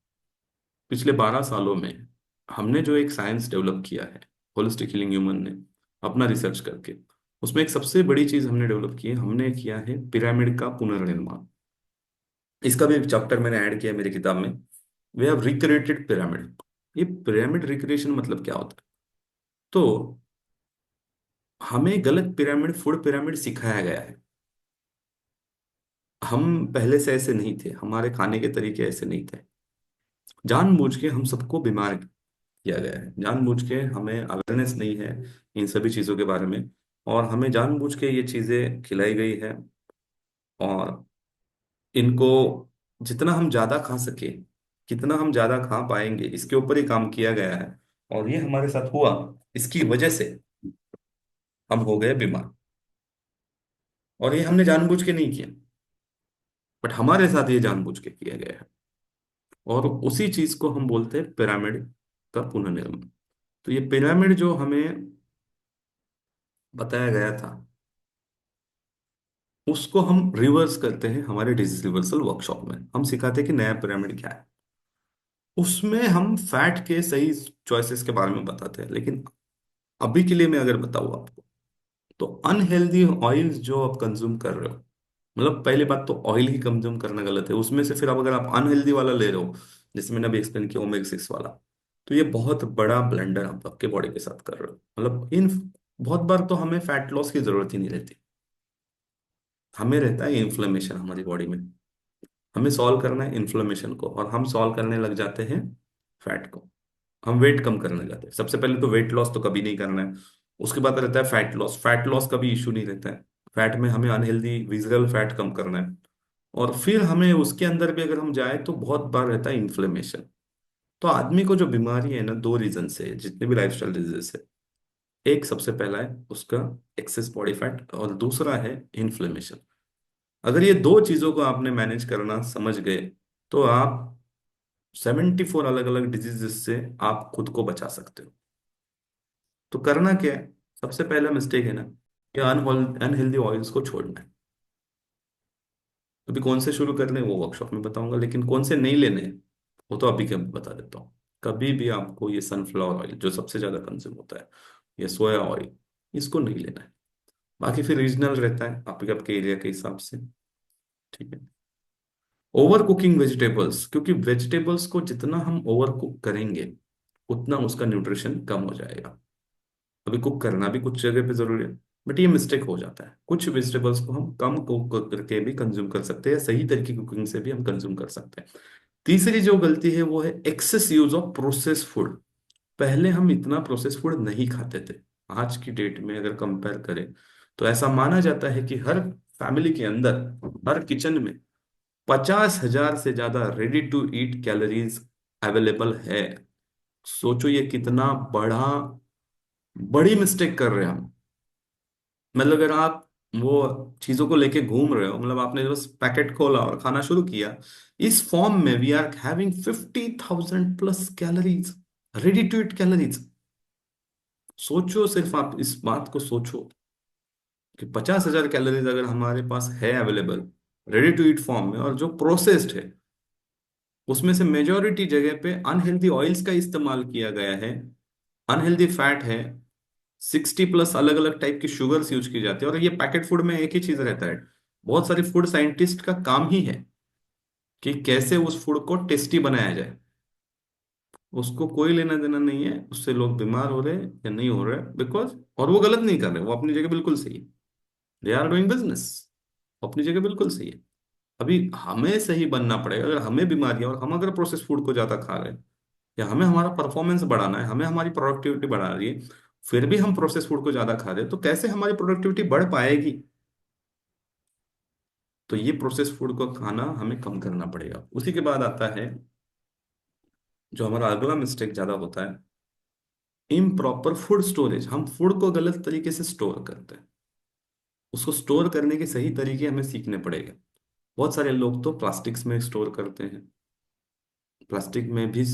पिछले 12 सालों में हमने जो एक साइंस डेवलप किया है, होलिस्टिक हीलिंग ह्यूमन ने अपना रिसर्च करके, उसमें एक सबसे बड़ी चीज हमने डेवलप की है, हमने किया है पिरामिड का पुनर्निर्माण। इसका भी एक चैप्टर मैंने ऐड किया है मेरी किताब में। We have recreated pyramid. ये पिरामिड रिक्रिएशन मतलब क्या होता है? तो हमें गलत पिरामिड, फूड पिरामिड सिखाया गया है। हम पहले से ऐसे नहीं थे, हमारे खाने के तरीके ऐसे नहीं थे। जानबूझ के हम सबको बीमार किया गया है, जानबूझ के हमें अवेयरनेस नहीं है इन सभी चीजों के बारे में, और हमें जानबूझ के ये चीजें खिलाई गई है। और इनको जितना हम ज्यादा खा सके, कितना हम ज्यादा खा पाएंगे, इसके ऊपर ही काम किया गया है। और ये हमारे साथ हुआ, इसकी वजह से हम हो गए बीमार। और ये हमने जानबूझ के नहीं किया, बट हमारे साथ ये जानबूझ के किया गया है। और उसी चीज को हम बोलते हैं पिरामिड का पुनर्निर्माण। तो ये पिरामिड जो हमें बताया गया था, उसको हम रिवर्स करते हैं हमारे डिजीज रिवर्सल वर्कशॉप में। हम सिखाते हैं कि नया पिरामिड क्या है। उसमें हम फैट के सही चॉइसेस के बारे में बताते हैं। लेकिन अभी के लिए मैं अगर बताऊँ आपको, तो अनहेल्दी ऑयल्स जो आप कंज्यूम कर रहे हो, मतलब पहली बात तो ऑयल ही कंज्यूम करना गलत है। उसमें से फिर अब अगर आप अनहेल्दी वाला ले रहे हो, जैसे मैंने अभी एक्सप्लेन किया ओमेगा 6 वाला, तो ये बहुत बड़ा ब्लंडर आप आपके बॉडी के साथ कर रहे हो। मतलब इन बहुत बार तो हमें फैट लॉस की जरूरत ही नहीं रहती, हमें रहता है इन्फ्लेमेशन हमारी बॉडी में। हमें सॉल्व करना है इन्फ्लेमेशन को, और हम सॉल्व करने लग जाते हैं फैट को। हम वेट कम करने लग जाते हैं। सबसे पहले तो वेट लॉस तो कभी नहीं करना है। उसके बाद रहता है फैट लॉस। फैट लॉस कभी इशू नहीं रहता है। फैट में हमें अनहेल्दी विजरल फैट कम करना है। और फिर हमें उसके अंदर भी अगर हम जाए तो बहुत बार रहता है इन्फ्लेमेशन। तो आदमी को जो बीमारी है ना, 2 रीजन से, जितने भी लाइफस्टाइल डिजीज है, एक सबसे पहला है उसका एक्सेस बॉडी फैट, और दूसरा है इन्फ्लेमेशन। अगर ये दो चीजों को आपने मैनेज करना समझ गए, तो आप 74 अलग अलग डिजीजेस से आप खुद को बचा सकते हो। तो करना क्या है? सबसे पहला मिस्टेक है ना, कि अनहेल्दी ऑयल्स को छोड़ना है। अभी कौन से शुरू करने हैं वो वर्कशॉप में बताऊंगा, लेकिन कौन से नहीं लेने हैं वो तो अभी के अभी बता देता हूँ। कभी भी आपको ये सनफ्लावर ऑयल जो सबसे ज्यादा कंज्यूम होता है, या सोया ऑयल, इसको नहीं लेना है। बाकी फिर रीजनल रहता है आपके आपके एरिया के हिसाब से। ठीक है। ओवर कुकिंग वेजिटेबल्स, क्योंकि वेजिटेबल्स को जितना हम ओवर कुक करेंगे उतना उसका न्यूट्रिशन कम हो जाएगा। अभी कुक करना भी कुछ जगह पे जरूरी है, बट ये मिस्टेक हो जाता है। कुछ वेजिटेबल्स को हम कम कुक करके भी कंज्यूम कर सकते हैं, या सही तरीके की कुकिंग से भी हम कंज्यूम कर सकते हैं। तीसरी जो गलती है वो है excess use of process food. पहले हम इतना प्रोसेस फूड नहीं खाते थे। आज की डेट में अगर कंपेयर करें, तो ऐसा माना जाता है कि हर फैमिली के अंदर, हर किचन में 50,000 से ज्यादा ready to eat calories available है। सोचो ये कितना बड़ी मिस्टेक कर रहे हैं हम। मतलब अगर आप वो चीजों को लेके घूम रहे हो, मतलब आपने बस पैकेट खोला और खाना शुरू किया, इस फॉर्म में we are having 50,000+ calories, ready to eat calories. सोचो, सिर्फ आप इस बात को सोचो कि 50,000 कैलोरीज अगर हमारे पास है available ready to eat form में, और जो प्रोसेस्ड है उसमें से मेजॉरिटी जगह पे अनहेल्दी ऑयल्स का इस्तेमाल किया गया है, अनहेल्दी फैट है, 60+ अलग अलग टाइप की शुगर्स यूज की जाती है। और ये पैकेट फूड में एक ही चीज रहता है, बहुत सारे फूड साइंटिस्ट का काम ही है कि कैसे उस फूड को टेस्टी बनाया जाए। उसको कोई लेना देना नहीं है उससे लोग बीमार हो रहे हैं या नहीं हो रहे, बिकॉज, और वो गलत नहीं कर रहे, वो अपनी जगह बिल्कुल सही है। दे आर डूइंग बिजनेस, अपनी जगह बिल्कुल सही है। अभी हमें सही बनना पड़ेगा। अगर हमें बीमारी है और हम अगर प्रोसेस फूड को ज्यादा खा रहे हैं, या हमें हमारा परफॉर्मेंस बढ़ाना है, हमें हमारी प्रोडक्टिविटी बढ़ा रही है, फिर भी हम प्रोसेस फूड को ज्यादा खा रहे हैं, तो कैसे हमारी प्रोडक्टिविटी बढ़ पाएगी? तो ये प्रोसेस फूड को खाना हमें कम करना पड़ेगा। उसी के बाद आता है जो हमारा अगला मिस्टेक ज्यादा होता है, इम्प्रॉपर फूड स्टोरेज। हम फूड को गलत तरीके से स्टोर करते हैं। उसको स्टोर करने के सही तरीके हमें सीखने पड़ेगा। बहुत सारे लोग तो प्लास्टिक्स में स्टोर करते हैं। प्लास्टिक में भी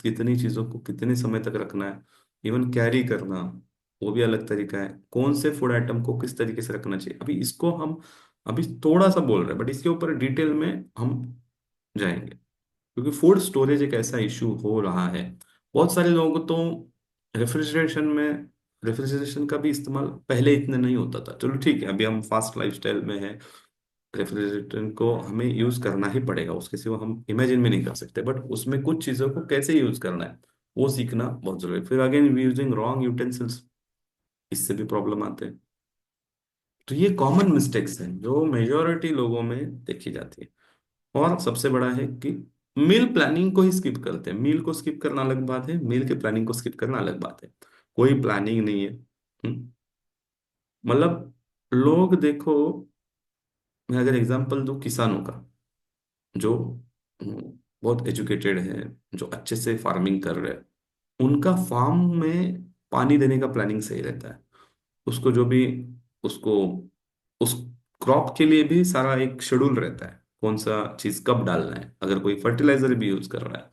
कितनी चीजों को कितने समय तक रखना है, इवन कैरी करना, वो भी अलग तरीका है। कौन से फूड आइटम को किस तरीके से रखना चाहिए, अभी इसको हम अभी थोड़ा सा बोल रहे हैं, बट इसके ऊपर डिटेल में हम जाएंगे। क्योंकि फूड स्टोरेज एक ऐसा इशू हो रहा है। बहुत सारे लोगों को तो रेफ्रिजरेशन में रेफ्रिजरेशन का भी इस्तेमाल पहले इतना नहीं होता था। चलो ठीक है, अभी हम फास्ट लाइफस्टाइल में हैं, रेफ्रिजरेटर को हमें यूज करना ही पड़ेगा, उसके सिवा हम इमेजिन भी नहीं कर सकते। बट उसमें कुछ चीजों को कैसे यूज करना है वो सीखना बहुत जरूरी है। फिर अगेन यूजिंग रॉन्ग यूटेंसिल्स, इससे भी प्रॉब्लम आते हैं। तो ये कॉमन मिस्टेक्स हैं जो मेजोरिटी लोगों में देखी जाती है। और सबसे बड़ा है कि मील प्लानिंग को ही स्किप करते हैं। मील को स्किप करना अलग बात है, मील के प्लानिंग को स्किप करना अलग बात है। कोई प्लानिंग नहीं है। मतलब लोग देखो, मैं अगर एग्जांपल दूं किसानों का, जो बहुत एजुकेटेड है, जो अच्छे से फार्मिंग कर रहे हैं, उनका फार्म में पानी देने का प्लानिंग सही रहता है। उसको जो भी उसको उस क्रॉप के लिए भी सारा एक शेड्यूल रहता है, कौन सा चीज कब डालना है। अगर कोई फर्टिलाइजर भी यूज कर रहा है,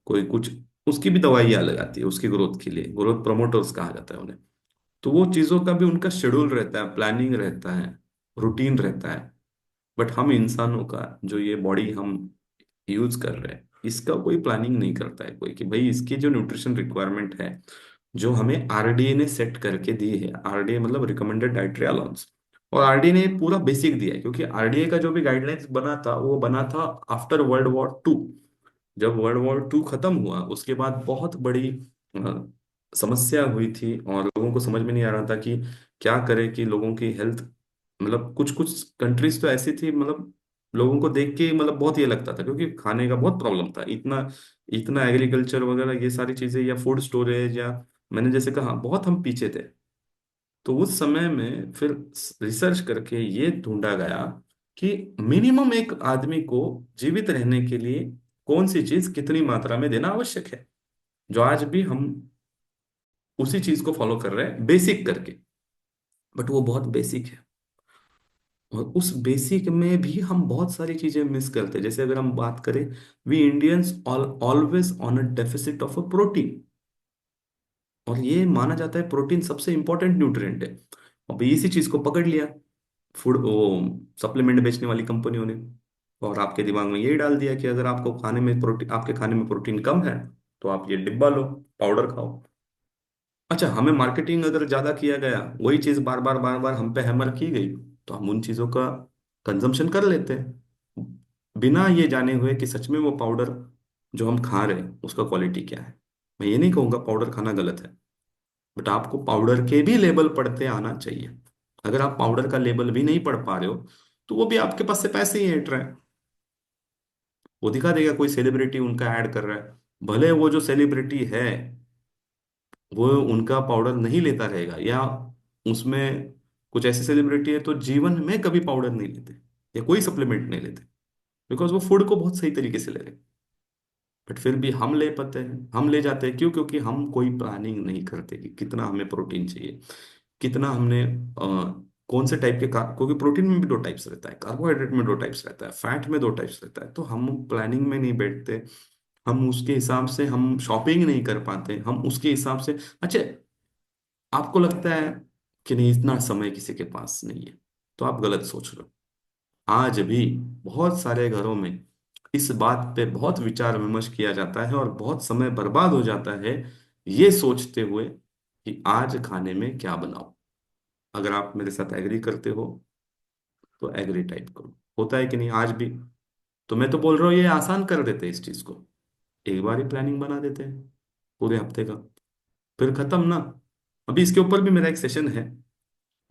कोई कुछ, उसकी भी दवाइयाँ अलग आती है उसकी ग्रोथ के लिए, ग्रोथ प्रमोटर्स कहा जाता है उन्हें। तो वो चीजों का भी उनका शेड्यूल रहता है, प्लानिंग रहता है, रूटीन रहता है। बट हम इंसानों का जो ये बॉडी हम यूज कर रहे हैं, इसका कोई प्लानिंग नहीं करता है कोई, कि भाई इसकी जो न्यूट्रिशन रिक्वायरमेंट है, जो हमें आरडीए ने सेट करके दी है। आरडीए मतलब रिकमेंडेड डाइटरी अलाउंस। और आरडीए ने पूरा बेसिक दिया है, क्योंकि आरडीए का जो भी गाइडलाइंस बना था वो बना था आफ्टर वर्ल्ड वॉर 2। जब वर्ल्ड वॉर 2 खत्म हुआ, उसके बाद बहुत बड़ी समस्या हुई थी और लोगों को समझ में नहीं आ रहा था कि क्या करें कि लोगों की हेल्थ, मतलब कुछ कुछ कंट्रीज तो ऐसी थी, मतलब लोगों को देख के मतलब बहुत ये लगता था, क्योंकि खाने का बहुत प्रॉब्लम था। इतना इतना एग्रीकल्चर वगैरह ये सारी चीजें, या फूड स्टोरेज, या मैंने जैसे कहा बहुत हम पीछे थे। तो उस समय में फिर रिसर्च करके ये ढूंढा गया कि मिनिमम एक आदमी को जीवित रहने के लिए कौन सी चीज कितनी मात्रा में देना आवश्यक है, जो आज भी हम उसी चीज को फॉलो कर रहे हैं बेसिक करके। बट वो बहुत बेसिक है, और उस बेसिक में भी हम बहुत सारी चीजें मिस करते हैं। जैसे अगर हम बात करें, we Indians always on a deficit of a protein. और ये माना जाता है प्रोटीन सबसे इंपॉर्टेंट न्यूट्रिएंट है। अब इसी चीज को पकड़ लिया फूड वो सप्लीमेंट बेचने वाली कंपनियों ने, और आपके दिमाग में यही डाल दिया कि अगर आपको खाने में प्रोटीन, आपके खाने में प्रोटीन कम है, तो आप ये डिब्बा लो, पाउडर खाओ। अच्छा, हमें मार्केटिंग अगर ज्यादा किया गया, वही चीज बार बार बार बार हम पे हैमर की गई, तो हम उन चीजों का कंजम्पशन कर लेते हैं, बिना ये जाने हुए कि सच में वो पाउडर जो हम खा रहे हैं उसका क्वालिटी क्या है। मैं ये नहीं कहूंगा पाउडर खाना गलत है, बट आपको पाउडर के भी लेबल पढ़ते आना चाहिए। अगर आप पाउडर का लेबल भी नहीं पढ़ पा रहे हो, तो वो भी आपके पास से पैसे ही ऐंठ रहे हैं। वो दिखा देगा कोई सेलिब्रिटी उनका ऐड कर रहा है, भले वो जो सेलिब्रिटी है वो उनका पाउडर नहीं लेता रहेगा, या उसमें कुछ ऐसे सेलिब्रिटी है तो जीवन में कभी पाउडर नहीं लेते या कोई सप्लीमेंट नहीं लेते, बिकॉज वो फूड को बहुत सही तरीके से ले रहे हैं। बट फिर भी हम ले पाते हैं, हम ले जाते हैं, क्यों? क्योंकि हम कोई प्लानिंग नहीं करते कि कितना हमें प्रोटीन चाहिए, कितना हमने कौन से टाइप के क्योंकि प्रोटीन में भी दो टाइप्स रहता है, कार्बोहाइड्रेट में दो टाइप्स रहता है, फैट में दो टाइप्स रहता है। तो हम प्लानिंग में नहीं बैठते, हम उसके हिसाब से हम शॉपिंग नहीं कर पाते, हम उसके हिसाब से। अच्छा, आपको लगता है कि नहीं इतना समय किसी के पास नहीं है, तो आप गलत सोच रहे हो। आज भी बहुत सारे घरों में इस बात पे बहुत विचार विमर्श किया जाता है और बहुत समय बर्बाद हो जाता है ये सोचते हुए कि आज खाने में क्या बनाओ। अगर आप मेरे साथ एग्री करते हो तो एग्री टाइप करो, होता है कि नहीं आज भी। तो मैं तो बोल रहा हूँ ये आसान कर देते हैं इस चीज को, एक बार ही प्लानिंग बना देते हैं पूरे हफ्ते का, फिर खत्म ना। अभी इसके ऊपर भी मेरा एक सेशन है,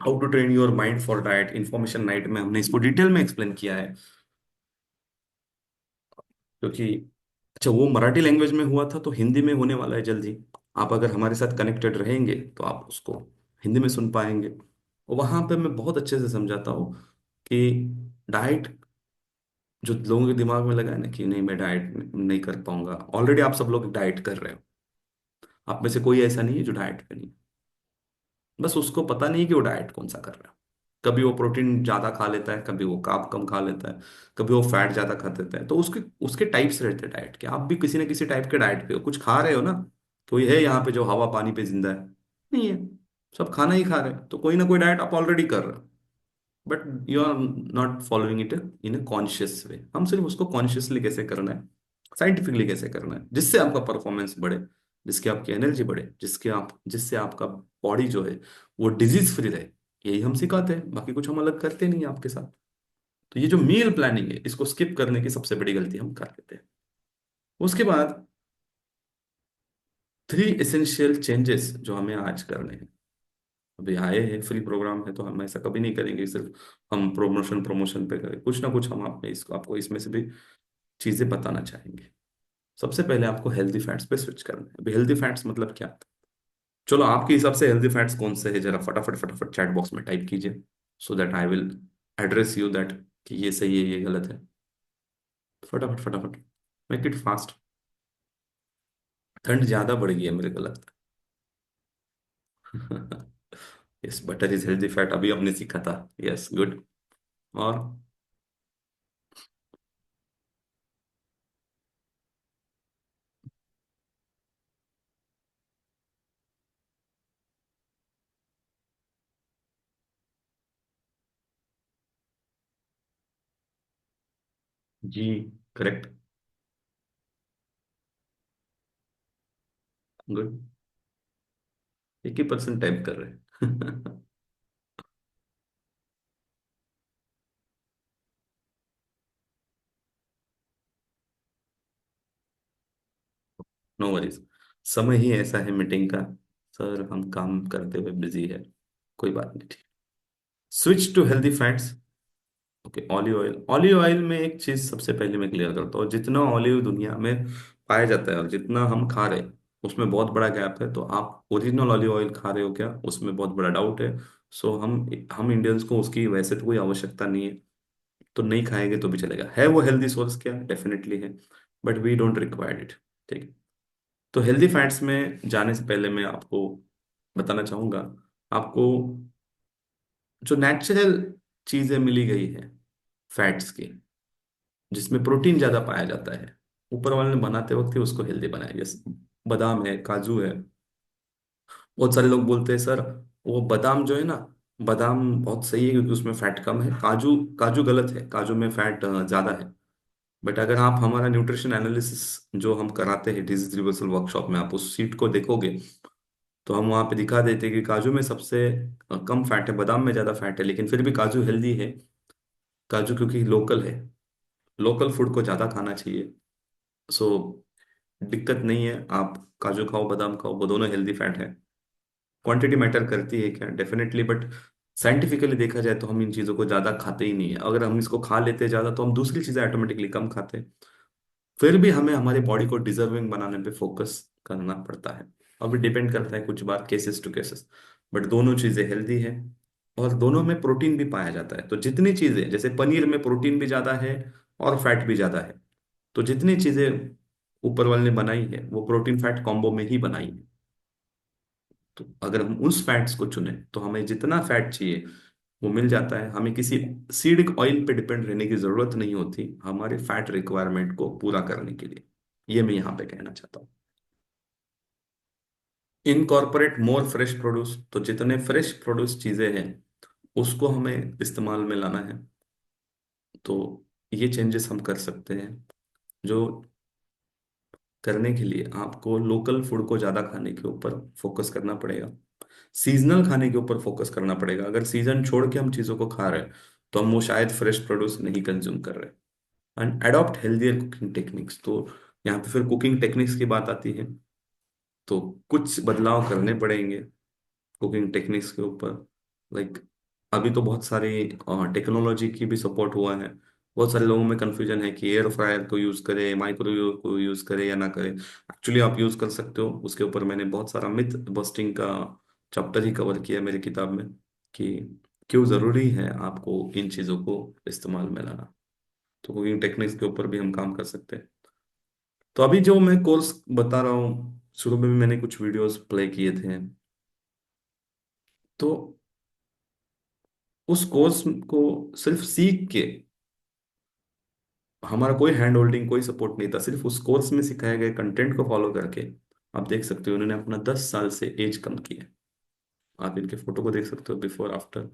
how to train your mind for diet, information night में हमने इसको डिटेल में एक्सप्लेन किया है। क्योंकि अच्छा, वो मराठी लैंग्वेज में हुआ था, तो हिंदी में होने वाला है जल्दी। आप अगर हमारे साथ कनेक्टेड रहेंगे तो आप उसको हिंदी में सुन पाएंगे। और वहां पे मैं बहुत अच्छे से समझाता हूँ कि डाइट, जो लोगों के दिमाग में लगा है ना कि नहीं मैं डाइट नहीं कर पाऊंगा, ऑलरेडी आप सब लोग डाइट कर रहे हो। आप में से कोई ऐसा नहीं है जो डाइट पे नहीं। बस उसको पता नहीं कि वो डाइट कौन सा कर रहा है। कभी वो प्रोटीन ज्यादा खा लेता है, कभी वो कार्ब कम खा लेता है, कभी वो फैट ज्यादा खा देता है। तो उसके उसके टाइप्स रहते हैं डाइट के। आप भी किसी ना किसी टाइप के डाइट पे हो, कुछ खा रहे हो ना। कोई है यहाँ पे जो हवा पानी पे जिंदा है? नहीं है। सब खाना ही खा रहे हैं, तो कोई ना कोई डाइट आप ऑलरेडी कर रहे हो। But you are not following it in a conscious way. हम सिर्फ उसको कॉन्शियसली कैसे करना है, साइंटिफिकली कैसे करना है, जिससे आपका परफॉर्मेंस बढ़े, जिसकी आपकी एनर्जी बढ़े, जिससे आपका बॉडी जो है वो डिजीज फ्री रहे। यही हम सिखाते हैं, बाकी कुछ हम अलग करते नहीं हैं आपके साथ। तो ये जो मील प्लानिंग है, इसको स्किप करने की सबसे बड़ी गलती हम कर लेते हैं। उसके बाद 3 एसेंशियल चेंजेस जो हमें आज करने हैं। अभी आए हैं, फ्री प्रोग्राम है, तो हम ऐसा कभी नहीं करेंगे सिर्फ हम प्रमोशन प्रमोशन पे करें। कुछ ना कुछ हम आपको इसमें से भी चीजें बताना चाहेंगे। सबसे पहले आपको हेल्दी फैट्स पे स्विच करना है। अभी हेल्दी फैट्स मतलब क्या? चलो आपके हिसाब से हेल्दी फैट्स कौन से है, जरा फटाफट फटाफट चैट बॉक्स में टाइप कीजिए, so that I will address you that कि ये सही है ये गलत है। फटाफट फटाफट, मेक इट फास्ट। ठंड ज्यादा बढ़ गई है मेरे को लगता है। Yes, butter is healthy fat, अभी हमने सीखा था। Yes, good. और जी, करेक्ट, गुड। 1 ही% टाइप कर रहे हैं। नो वरीज, समय ही ऐसा है मीटिंग का। सर हम काम करते हुए बिजी है, कोई बात नहीं, ठीक। Switch to healthy fats. Okay, olive oil. Olive oil में एक चीज सबसे पहले मैं क्लियर करता हूँ, जितना ऑलिव दुनिया में पाया जाता है और जितना हम खा रहे हैं उसमें बहुत बड़ा गैप है। तो आप ओरिजिनल ऑलिव ऑयल खा रहे हो क्या, उसमें बहुत बड़ा डाउट है। सो हम इंडियंस को उसकी वैसे तो कोई आवश्यकता नहीं है, तो नहीं खाएंगे तो भी चलेगा। है वो हेल्दी सोर्स क्या? डेफिनेटली है, but we don't required it. ठीक है। तो हेल्दी फैट्स में जाने से पहले मैं आपको बताना चाहूंगा, आपको जो नेचुरल चीजें मिली गई है फैट्स की, जिसमें प्रोटीन ज्यादा पाया जाता है, ऊपर वाले ने बनाते वक्त ही उसको हेल्दी बनाया। जैसे बादाम है, काजू है। बहुत सारे लोग बोलते हैं सर वो बादाम जो है ना, बादाम बहुत सही है क्योंकि उसमें फैट कम है। काजू काजू गलत है, काजू में फैट ज्यादा है। बट अगर आप हमारा न्यूट्रिशन एनालिसिस जो हम कराते हैं डिजीज रिवर्सल वर्कशॉप में, आप उस सीट को देखोगे तो हम वहाँ पे दिखा देते हैं कि काजू में सबसे कम फैट है, बादाम में ज़्यादा फैट है, लेकिन फिर भी काजू हेल्दी है। काजू क्योंकि लोकल है, लोकल फूड को ज़्यादा खाना चाहिए। सो दिक्कत नहीं है, आप काजू खाओ बादाम खाओ, वो दोनों हेल्दी फैट है। क्वांटिटी मैटर करती है क्या? डेफिनेटली, बट साइंटिफिकली देखा जाए तो हम इन चीज़ों को ज़्यादा खाते ही नहीं है। अगर हम इसको खा लेते ज़्यादा तो हम दूसरी चीज़ें ऑटोमेटिकली कम खाते हैं। फिर भी हमें हमारी बॉडी को डिजर्विंग बनाने पे फोकस करना पड़ता है। अब डिपेंड करता है कुछ बार केसेस टू केसेस, बट दोनों चीजें हेल्दी है। और दोनों में प्रोटीन भी पाया जाता है। तो जितनी चीजें, जैसे पनीर में प्रोटीन भी ज्यादा है और फैट भी ज्यादा है, तो जितनी चीजें ऊपर वाले ने बनाई है वो प्रोटीन फैट कॉम्बो में ही बनाई है। तो अगर हम उस फैट्स को चुने तो हमें जितना फैट चाहिए वो मिल जाता है। हमें किसी सीड ऑयल पे डिपेंड रहने की जरूरत नहीं होती हमारे फैट रिक्वायरमेंट को पूरा करने के लिए। ये मैं यहाँ पे कहना चाहता हूँ। इनकॉर्पोरेट मोर फ्रेश प्रोड्यूस, तो जितने फ्रेश प्रोड्यूस चीजें हैं उसको हमें इस्तेमाल में लाना है। तो ये चेंजेस हम कर सकते हैं, जो करने के लिए आपको लोकल फूड को ज्यादा खाने के ऊपर फोकस करना पड़ेगा। सीजनल खाने के ऊपर फोकस करना पड़ेगा। अगर सीजन छोड़ के हम चीजों को खा रहे हैं तो हम वो शायद फ्रेश प्रोड्यूस नहीं कंज्यूम कर रहे। And adopt healthier cooking techniques, तो यहाँ पे फिर कुकिंग टेक्निक्स की बात आती है। तो कुछ बदलाव करने पड़ेंगे कुकिंग टेक्निक्स के ऊपर। लाइक अभी तो बहुत सारी टेक्नोलॉजी की भी सपोर्ट हुआ है। बहुत सारे लोगों में कंफ्यूजन है कि एयर फ्रायर को यूज करें, माइक्रोवेव को यूज करें या ना करें। एक्चुअली आप यूज कर सकते हो, उसके ऊपर मैंने बहुत सारा मिथ बस्टिंग का चैप्टर ही कवर किया है मेरी किताब में, कि क्यों जरूरी है आपको इन चीजों को इस्तेमाल में लाना। तो कुकिंग टेक्निक्स के ऊपर भी हम काम कर सकते हैं। तो अभी जो मैं कोर्स बता रहा हूँ, शुरू में भी मैंने कुछ वीडियोस प्ले किए थे। तो उस कोर्स को सिर्फ सीख के, हमारा कोई हैंड होल्डिंग, कोई सपोर्ट नहीं था, सिर्फ उस कोर्स में सिखाए गए कंटेंट को फॉलो करके आप देख सकते हो उन्होंने अपना 10 साल से एज कम किया। आप इनके फोटो को देख सकते हो, बिफोर आफ्टर।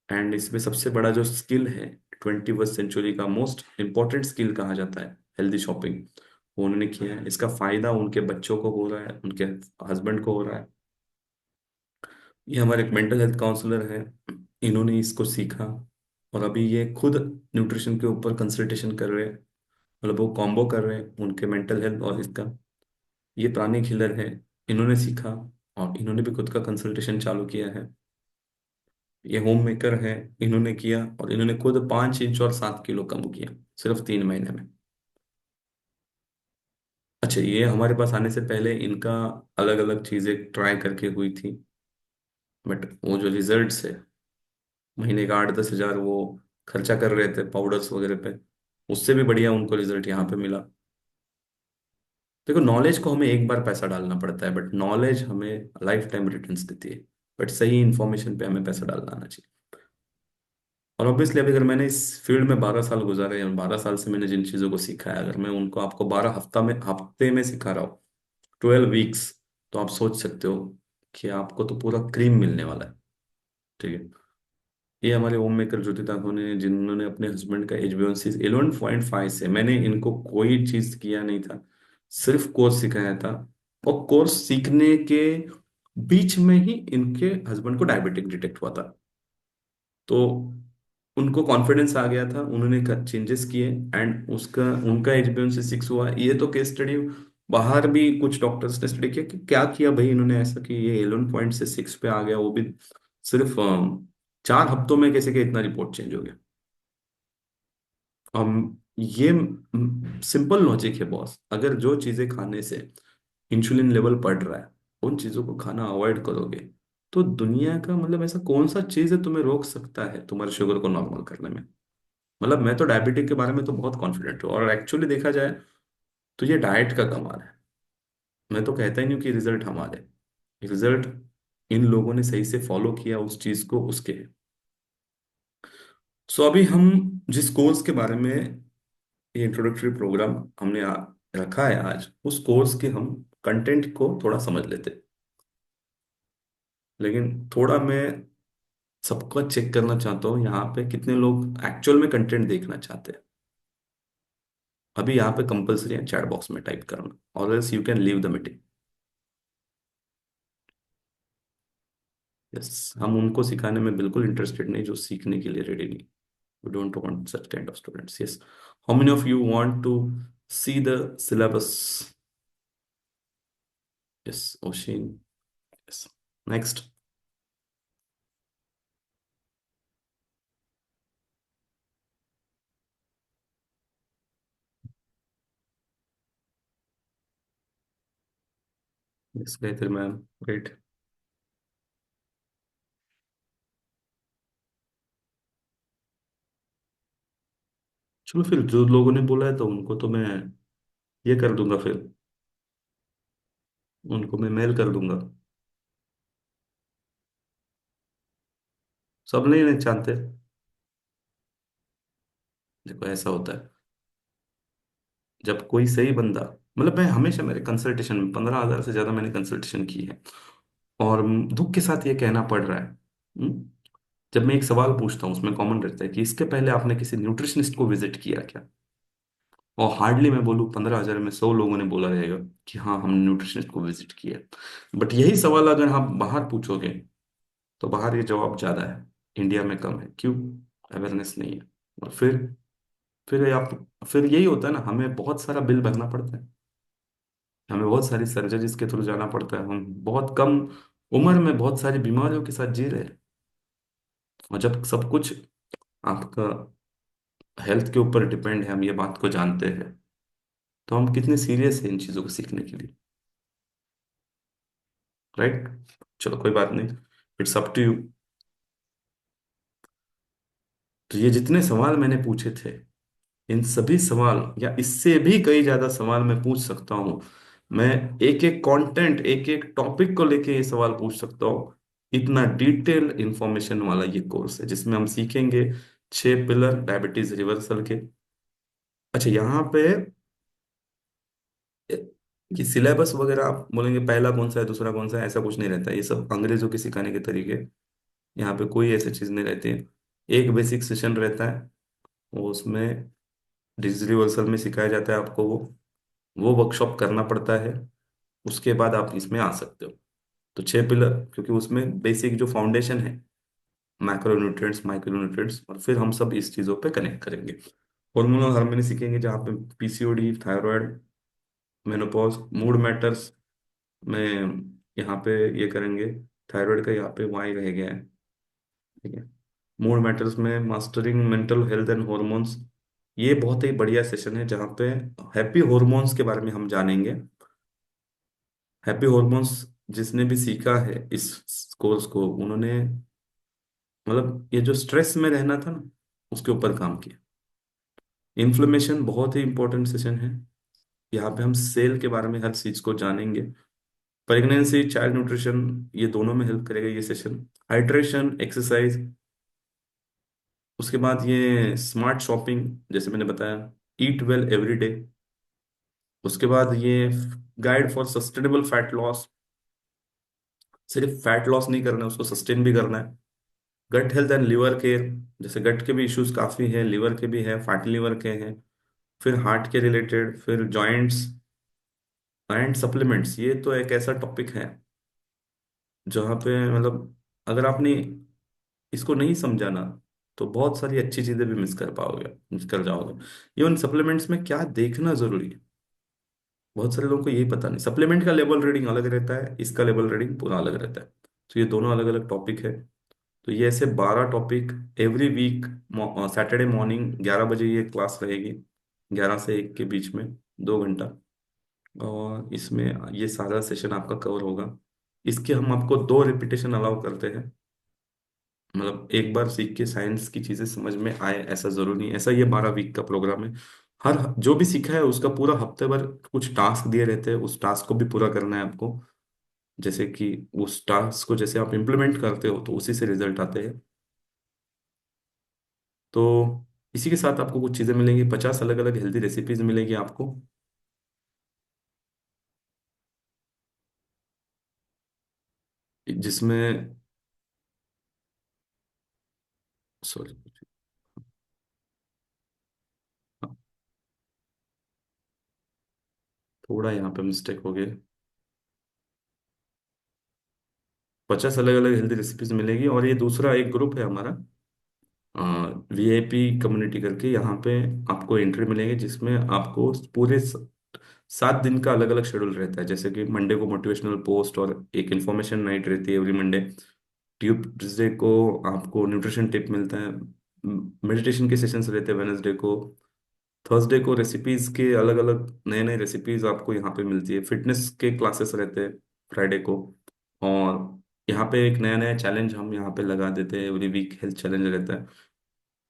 एंड इसमें सबसे बड़ा जो स्किल है, 21st सेंचुरी का मोस्ट इंपॉर्टेंट स्किल कहा जाता है, हेल्दी शॉपिंग, वो उन्होंने किया है। इसका फायदा उनके बच्चों को हो रहा है, उनके हस्बैंड को हो रहा है। ये हमारे एक मेंटल हेल्थ काउंसलर है, इन्होंने इसको सीखा, और अभी ये खुद न्यूट्रिशन के ऊपर कंसल्टेशन कर रहे हैं। मतलब वो कॉम्बो कर रहे हैं उनके मेंटल हेल्थ और इसका। ये प्राणिक हीलर है, इन्होंने सीखा और इन्होंने भी खुद का कंसल्टेशन चालू किया है। ये होम मेकर है, इन्होंने किया और इन्होंने खुद 5 इंच और 7 किलो कम किया सिर्फ 3 महीने में। अच्छा, ये हमारे पास आने से पहले इनका अलग अलग चीजें ट्राई करके हुई थी, बट वो जो रिजल्ट्स है, महीने का 8-10 हज़ार वो खर्चा कर रहे थे पाउडर्स वगैरह पे, उससे भी बढ़िया उनको रिजल्ट यहाँ पे मिला। देखो, नॉलेज को हमें एक बार पैसा डालना पड़ता है, बट नॉलेज हमें लाइफ टाइम रिटर्न्स देती है। बट सही इन्फॉर्मेशन पे हमें पैसा डालना आना चाहिए। और ऑब्वियसली अभी अगर मैंने इस फील्ड में 12 साल गुजारे हैं, 12 साल से मैंने जिन चीज़ों को सीखा है, अगर मैं उनको आपको 12 हफ्ते में सिखा रहा हूँ, 12 वीक्स, तो आप सोच सकते हो कि आपको तो पूरा क्रीम मिलने वाला है। ठीक है। ये हमारे होम मेकर ज्योति ताको ने, जिन्होंने अपने हस्बैंड का HbA1c 11.5 से, मैंने इनको कोई चीज किया नहीं था, सिर्फ कोर्स सिखाया था। और कोर्स सीखने के बीच में ही इनके हस्बैंड को डायबिटिक डिटेक्ट हुआ था। तो उनको कॉन्फिडेंस आ गया था, उन्होंने चेंजेस किए, एंड उसका उनका HbA1c 6 हुआ। ये तो केस स्टडी बाहर भी कुछ डॉक्टर्स ने स्टडी किया कि क्या किया भाई इन्होंने ऐसा कि ये 11 पॉइंट से 6 पे आ गया, वो भी सिर्फ 4 हफ्तों में, कैसे कि इतना रिपोर्ट चेंज हो गया। ये सिंपल लॉजिक है बॉस, अगर जो चीजें खाने से इंसुलिन लेवल बढ़ रहा है, उन चीजों को खाना अवॉइड करोगे, तो दुनिया का मतलब ऐसा कौन सा चीज है तुम्हें रोक सकता है तुम्हारे शुगर को नॉर्मल करने में। मतलब मैं तो डायबिटिक के बारे में तो बहुत कॉन्फिडेंट हूँ, और एक्चुअली देखा जाए तो ये डाइट का कमाल है। मैं तो कहता ही नहीं हूँ कि रिजल्ट हमारे, रिजल्ट इन लोगों ने सही से फॉलो किया उस चीज को, उसके। सो अभी हम जिस कोर्स के बारे में, ये इंट्रोडक्टरी प्रोग्राम हमने रखा है आज, उस कोर्स के हम कंटेंट को थोड़ा समझ लेते। लेकिन थोड़ा मैं सबका चेक करना चाहता हूँ यहाँ पे कितने लोग एक्चुअल में कंटेंट देखना चाहते हैं। अभी यहाँ पे कंपलसरी है चैट बॉक्स में टाइप करना, और else you can leave the meeting. Yes, हम उनको सिखाने में बिल्कुल इंटरेस्टेड नहीं जो सीखने के लिए रेडी नहीं। We don't want such kind of students. Yes, how many of you want to see the syllabus? Yes, Oshin. Yes, next. Yes Gayatri ma'am, right. चलो फिर, जो लोगों ने बोला है तो उनको तो मैं ये कर दूंगा फिर, उनको मैं मेल कर दूंगा। सब नहीं जानते। देखो ऐसा होता है, जब कोई सही बंदा, मतलब मैं हमेशा मेरे कंसल्टेशन में 15 हज़ार से ज्यादा मैंने कंसल्टेशन की है, और दुख के साथ ये कहना पड़ रहा है। जब मैं एक सवाल पूछता हूँ उसमें कॉमन रहता है कि इसके पहले आपने किसी न्यूट्रिशनिस्ट को विजिट किया क्या? और हार्डली मैं बोलूँ 15 हज़ार में 100 लोगों ने बोला रहेगा कि हाँ हमने न्यूट्रिशनिस्ट को विजिट किया। बट यही सवाल अगर आप बाहर पूछोगे, तो बाहर ये जवाब ज्यादा है, इंडिया में कम है। क्यों? अवेयरनेस नहीं है। और फिर आप, फिर यही होता है ना, हमें बहुत सारा बिल भरना पड़ता है, हमें बहुत सारी सर्जरीज के थ्रू जाना पड़ता है, हम बहुत कम उम्र में बहुत सारी बीमारियों के साथ जी रहे हैं। और जब सब कुछ आपका हेल्थ के ऊपर डिपेंड है, हम ये बात को जानते हैं। तो हम कितने सीरियस हैं इन चीज़ों को सीखने के लिए। राइट। चलो कोई बात नहीं, इट्स अप टू यू। तो ये जितने सवाल मैंने पूछे थे, इन सभी सवाल या इससे भी कई ज्यादा सवाल मैं पूछ सकता हूँ। मैं एक एक कंटेंट, एक एक टॉपिक को लेके ये सवाल पूछ सकता हूँ। इतना डिटेल इंफॉर्मेशन वाला ये कोर्स है जिसमें हम सीखेंगे 6 पिलर डायबिटीज रिवर्सल के। अच्छा, यहाँ पे ये सिलेबस वगैरह आप बोलेंगे पहला कौन सा है दूसरा कौन सा है, ऐसा कुछ नहीं रहता है। ये सब अंग्रेजों के सिखाने के तरीके। यहाँ पे कोई ऐसी चीज नहीं रहती है। एक बेसिक सेशन रहता है, वो उसमें डिजीज रिवर्सल में सिखाया जाता है आपको। वो वर्कशॉप करना पड़ता है, उसके बाद आप इसमें आ सकते हो। तो 6 पिलर, क्योंकि उसमें बेसिक जो फाउंडेशन है, मैक्रोन्यूट्रिएंट्स माइक्रोन्यूट्रिएंट्स, और फिर हम सब इस चीज़ों पे कनेक्ट करेंगे। हार्मोनल हार्मनी सीखेंगे जहाँ पे PCOD, thyroid, menopause, mood matters में यहाँ पे ये करेंगे। थायराइड का यहाँ पे वाई रह गया है, ठीक है। मूड मैटर्स में mastering mental health and hormones, ये बहुत ही बढ़िया सेशन है जहाँ पे हैप्पी हॉर्मोन्स के बारे में हम जानेंगे। हैप्पी हॉर्मोन्स जिसने भी सीखा है इस कोर्स को, उन्होंने मतलब ये जो स्ट्रेस में रहना था ना, उसके ऊपर काम किया। इन्फ्लेमेशन बहुत ही इंपॉर्टेंट सेशन है। यहाँ पे हम सेल के बारे में हर चीज को जानेंगे। प्रेगनेंसी, चाइल्ड न्यूट्रिशन, ये दोनों में हेल्प करेगा ये सेशन। हाइड्रेशन, एक्सरसाइज, उसके बाद ये स्मार्ट शॉपिंग जैसे मैंने बताया, ईट वेल एवरी डे। उसके बाद ये guide for sustainable fat loss, सिर्फ फैट लॉस नहीं करना है, उसको सस्टेन भी करना है। Gut health and liver care, जैसे गट के भी इश्यूज काफी हैं, लिवर के भी हैं, फैटी लिवर के हैं। फिर हार्ट के रिलेटेड, फिर जॉइंट्स एंड सप्लीमेंट्स, ये तो एक ऐसा टॉपिक है जहाँ पे मतलब अगर आपने इसको नहीं समझा ना, तो बहुत सारी अच्छी चीजें भी मिस कर पाओगे, मिस कर जाओगे। इवन सप्लीमेंट्स में क्या देखना जरूरी है, बहुत सारे लोगों को यही पता नहीं। सप्लीमेंट का लेवल रीडिंग अलग रहता है, इसका लेवल रीडिंग पूरा अलग रहता है। तो ये दोनों अलग अलग टॉपिक है। तो ये ऐसे 12 topic every week, Saturday morning 11 बजे ये क्लास रहेगी, 11 से 1 के बीच में, 2 घंटा। और इसमें ये सारा सेशन आपका कवर होगा। इसके हम आपको 2 रिपीटेशन अलाउ करते हैं, मतलब एक बार सीख के साइंस की चीजें समझ में आए ऐसा जरूरी नहीं। ऐसा ये 12 वीक का प्रोग्राम है। हर जो भी सीखा है उसका पूरा हफ्ते भर कुछ टास्क दिए रहते हैं, उस टास्क को भी पूरा करना है आपको। जैसे कि उस टास्क को जैसे आप इम्प्लीमेंट करते हो तो उसी से रिजल्ट आते हैं। तो इसी के साथ आपको कुछ चीज़ें मिलेंगी, 50 अलग अलग हेल्दी रेसिपीज मिलेगी आपको, जिसमें सॉरी, थोड़ा यहाँ पे मिस्टेक हो गया। 50 अलग अलग हेल्दी रेसिपीज मिलेगी, और ये दूसरा एक ग्रुप है हमारा, वीआईपी कम्युनिटी करके। यहाँ पे आपको एंट्री मिलेगी जिसमें आपको पूरे 7 दिन का अलग अलग शेड्यूल रहता है। जैसे कि मंडे को मोटिवेशनल पोस्ट और एक इन्फॉर्मेशन नाइट रहती है एवरी मंडे। ट्यूसडे को आपको न्यूट्रिशन टिप मिलता है। मेडिटेशन के सेशंस रहते हैं वेनसडे को। थर्सडे को रेसिपीज के अलग अलग नए नए रेसिपीज आपको यहाँ पे मिलती है। फिटनेस के क्लासेस रहते हैं फ्राइडे को। और यहाँ पे एक नया नया चैलेंज हम यहाँ पे लगा देते हैं, एवरी वीक हेल्थ चैलेंज रहता है।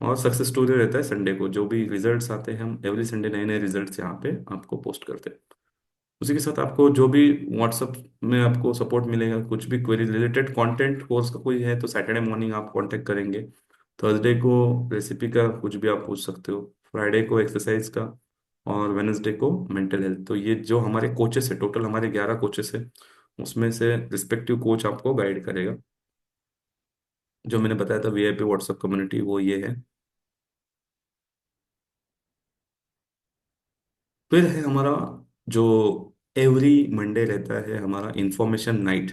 और सक्सेस स्टोरी रहता है संडे को, जो भी रिजल्ट्स आते हैं हम एवरी संडे नए नए रिजल्ट्स यहाँ पे आपको पोस्ट करते हैं। उसी के साथ आपको जो भी व्हाट्सएप में आपको सपोर्ट मिलेगा, कुछ भी क्वेरी रिलेटेड कंटेंट कोर्स का कोई है तो सैटरडे मॉर्निंग आप कांटेक्ट करेंगे। थर्सडे को रेसिपी का कुछ भी आप पूछ सकते हो, फ्राइडे को एक्सरसाइज का, और वेनसडे को मेंटल हेल्थ। तो ये जो हमारे कोचेस है, टोटल हमारे 11 कोचेस है, उसमें से रिस्पेक्टिव कोच आपको गाइड करेगा। जो मैंने बताया था वीआईपी व्हाट्सएप कम्युनिटी, वो ये है। फिर है हमारा जो एवरी मंडे रहता है हमारा इंफॉर्मेशन नाइट।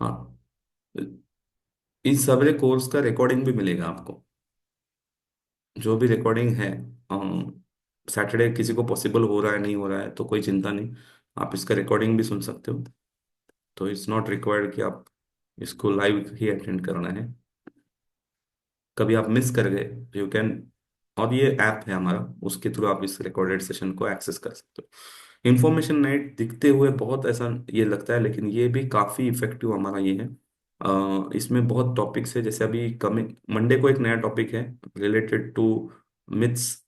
हाँ, इस सारे कोर्स का रिकॉर्डिंग भी मिलेगा आपको। जो भी रिकॉर्डिंग है, सैटरडे किसी को पॉसिबल हो रहा है नहीं हो रहा है तो कोई चिंता नहीं, आप इसका रिकॉर्डिंग भी सुन सकते हो। तो इट्स नॉट रिक्वायर्ड कि आप इसको लाइव ही अटेंड करना है। कभी आप मिस कर गए, यू कैन, और ये ऐप है हमारा, उसके थ्रू आप इस रिकॉर्डेड सेशन को एक्सेस कर सकते हो। इंफॉर्मेशन नाइट दिखते हुए बहुत ऐसा ये लगता है, लेकिन ये भी काफ़ी इफेक्टिव हमारा ये है। इसमें बहुत टॉपिक्स है, जैसे अभी कमिंग मंडे को एक नया टॉपिक है related to myths,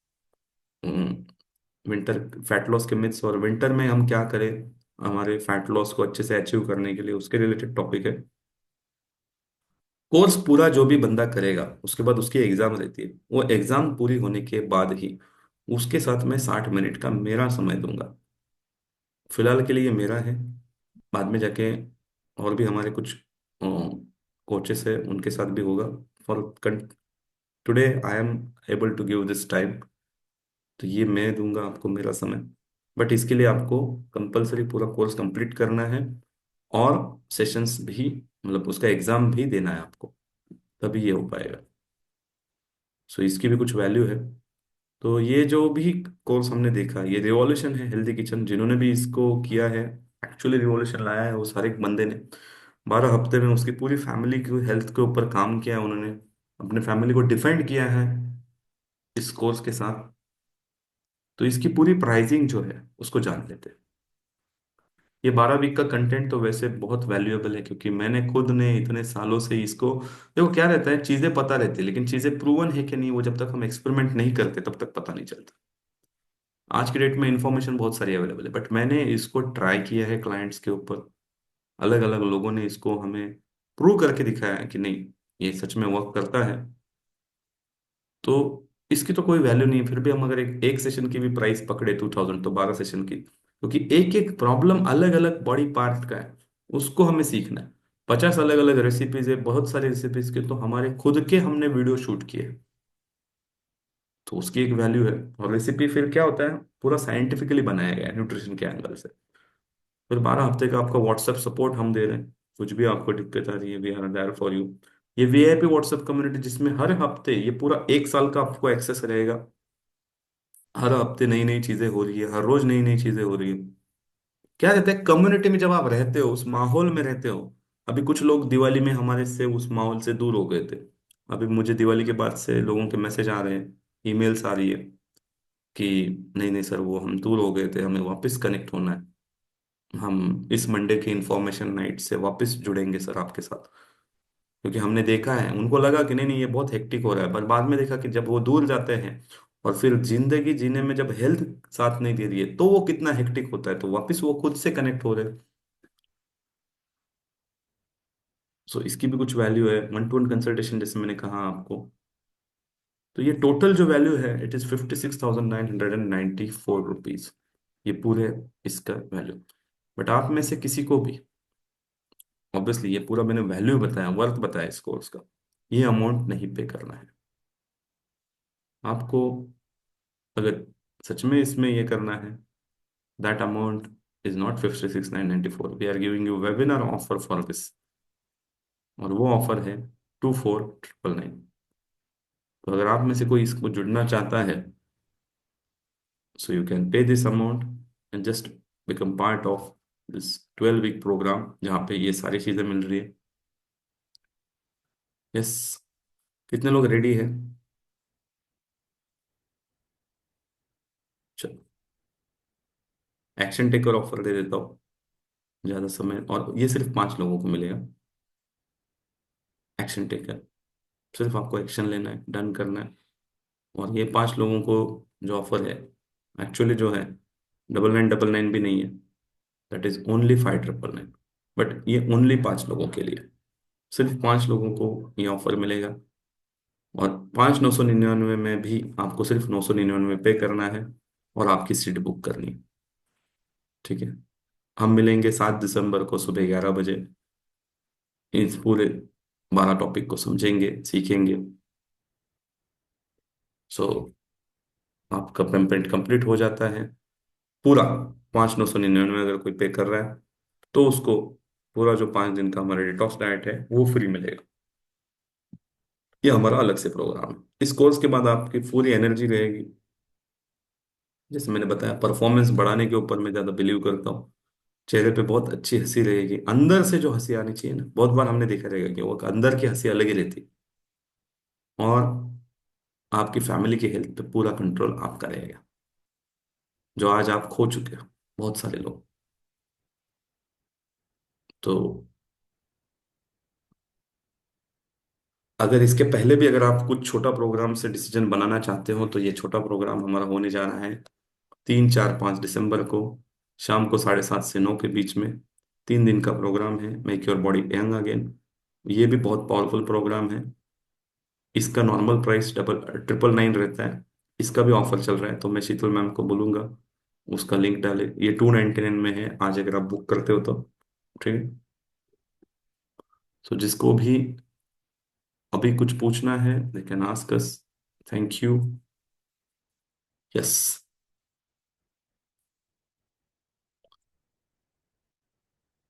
winter fat loss के मिथ्स, और विंटर में हम क्या करें हमारे फैट लॉस को अच्छे से अचीव करने के लिए, उसके रिलेटेड टॉपिक है। कोर्स पूरा जो भी बंदा करेगा उसके बाद उसकी एग्जाम रहती है, वो एग्जाम पूरी होने के बाद ही उसके साथ मैं 60 मिनट का मेरा समय दूंगा। फिलहाल के लिए ये मेरा है, बाद में जाके और भी हमारे कुछ कोचेस है उनके साथ भी होगा। For today I am able to give this time, तो ये मैं दूंगा आपको मेरा समय। बट इसके लिए आपको कंपलसरी पूरा कोर्स कंप्लीट करना है, और सेशंस भी, मतलब उसका एग्जाम भी देना है आपको, तभी ये हो पाएगा। सो इसकी भी कुछ वैल्यू है। तो ये जो भी कोर्स हमने देखा, ये रिवॉल्यूशन है हेल्दी किचन, जिन्होंने भी इसको किया है, एक्चुअली रिवॉल्यूशन लाया है उस हर एक बंदे ने। 12 हफ्ते में उसकी पूरी फैमिली की हेल्थ के ऊपर काम किया है उन्होंने, अपने फैमिली को डिफेंड किया है इस कोर्स के साथ। तो इसकी पूरी प्राइसिंग जो है उसको जान लेते हैं। ये 12 वीक का कंटेंट तो वैसे बहुत वैल्यूएबल है, क्योंकि मैंने खुद ने इतने सालों से इसको, देखो क्या रहता है, चीजें पता रहती है लेकिन चीजें प्रूवन है कि नहीं, वो जब तक हम एक्सपेरिमेंट नहीं करते तब तक पता नहीं चलता। आज की डेट में इंफॉर्मेशन बहुत सारी अवेलेबल है, बट मैंने इसको ट्राई किया है क्लाइंट्स के ऊपर, अलग अलग लोगों ने इसको हमें प्रूव करके दिखाया है कि नहीं ये सच में वर्क करता है। तो इसकी तो कोई वैल्यू नहीं है, फिर भी हम अगर एक सेशन की भी प्राइस पकड़े 2000, तो 12 सेशन की, क्योंकि एक एक प्रॉब्लम अलग अलग बॉडी पार्ट का है, उसको हमें सीखना है। 50 अलग अलग रेसिपीज है, बहुत सारी रेसिपीज के तो हमारे खुद के हमने वीडियो शूट किए, तो उसकी एक वैल्यू है। और रेसिपी फिर क्या होता है, पूरा साइंटिफिकली बनाया गया है न्यूट्रिशन के एंगल से। फिर 12 हफ्ते का आपका व्हाट्सएप सपोर्ट हम दे रहे हैं, कुछ भी आपको दिक्कत आ रही है we are there for you. ये वीआईपी व्हाट्सएप कम्युनिटी, जिसमें हर हफ्ते ये पूरा 1 साल का आपको एक्सेस रहेगा, हर हफ्ते नई नई चीजें हो रही है, हर रोज नई नई चीजें हो रही है। क्या रहता है कम्युनिटी में, जब आप रहते हो उस माहौल में रहते हो। अभी कुछ लोग दिवाली में हमारे से उस माहौल से दूर हो गए थे, अभी मुझे दिवाली के बाद से लोगों के मैसेज आ रहे हैं, ईमेल्स आ रही है कि नहीं नहीं सर, वो हम दूर हो गए थे, हमें वापस कनेक्ट होना है, हम इस मंडे की इंफॉर्मेशन नाइट से वापस जुड़ेंगे सर आपके साथ। क्योंकि हमने देखा है, उनको लगा कि नहीं नहीं ये बहुत हेक्टिक हो रहा है, पर बाद में देखा कि जब वो दूर जाते हैं और फिर जिंदगी जीने में जब हेल्थ साथ नहीं दे रही है, तो वो कितना हेक्टिक होता है, तो वापस वो खुद से कनेक्ट हो रहे हैं। सो इसकी भी कुछ वैल्यू है, वन टू वन कंसल्टेशन जैसे मैंने कहा आपको। तो ये टोटल जो वैल्यू है इट इज 56,994 रुपीज, ये पूरे इसका वैल्यू। बट आप में से किसी को भी, ऑब्वियसली ये पूरा मैंने वैल्यू बताया, वर्थ बताया इस कोर्स का, ये अमाउंट नहीं पे करना है आपको। अगर सच में इसमें ये करना है, that amount is not 56,994, we are giving you webinar offer for this, और वो ऑफर है 24,999। तो अगर आप में से कोई इसको जुड़ना चाहता है, so you can pay this amount and just become part of this 12 week program, जहाँ पे ये सारी चीजें मिल रही है। यस, कितने लोग रेडी है? चलो, एक्शन टेकर ऑफर दे देता हूँ, ज्यादा समय, और ये सिर्फ 5 लोगों को मिलेगा। एक्शन टेकर, सिर्फ आपको एक्शन लेना है, डन करना है। और ये 5 लोगों को जो ऑफर है, एक्चुअली जो है 9999 भी नहीं है, दैट इज ओनली 5,999, बट ये ओनली 5 लोगों के लिए, सिर्फ 5 लोगों को ये ऑफर मिलेगा। और 5,999 में भी आपको सिर्फ 999 पे करना है, और आपकी सीट बुक करनी है। ठीक है, हम मिलेंगे 7 दिसंबर को सुबह 11 बजे, इस पूरे 12 टॉपिक को समझेंगे, सीखेंगे। सो आपका पेमेंट कंप्लीट हो जाता है पूरा, 5,999 अगर कोई पे कर रहा है तो उसको पूरा जो 5 दिन का हमारा डिटॉक्स डाइट है वो फ्री मिलेगा। ये हमारा अलग से प्रोग्राम है। इस कोर्स के बाद आपकी पूरी एनर्जी रहेगी, जैसे मैंने बताया परफॉर्मेंस बढ़ाने के ऊपर मैं ज्यादा बिलीव करता हूँ। चेहरे पे बहुत अच्छी हंसी रहेगी, अंदर से जो हंसी आनी चाहिए ना, बहुत बार हमने देखा रहेगा कि वो अंदर की हंसी अलग ही रहती है। और आपकी फैमिली की हेल्थ पे पूरा कंट्रोल आपका रहेगा, जो आज आप खो चुके हो बहुत सारे लोग। तो अगर इसके पहले भी अगर आप कुछ छोटा प्रोग्राम से डिसीजन बनाना चाहते हो, तो ये छोटा प्रोग्राम हमारा होने जा रहा है 3, 4, 5 दिसंबर को, शाम को 7:30 से 9 के बीच में। 3 दिन का प्रोग्राम है, make your body young again. ये भी बहुत पावरफुल प्रोग्राम है। इसका नॉर्मल प्राइस 999 रहता है। इसका भी ऑफर चल रहा है, तो मैं शीतल मैम को बोलूंगा उसका लिंक डाले। ये 299 में है आज, अगर आप बुक करते हो तो। ठीक है। तो जिसको भी अभी कुछ पूछना है they can ask us. Thank you. Yes.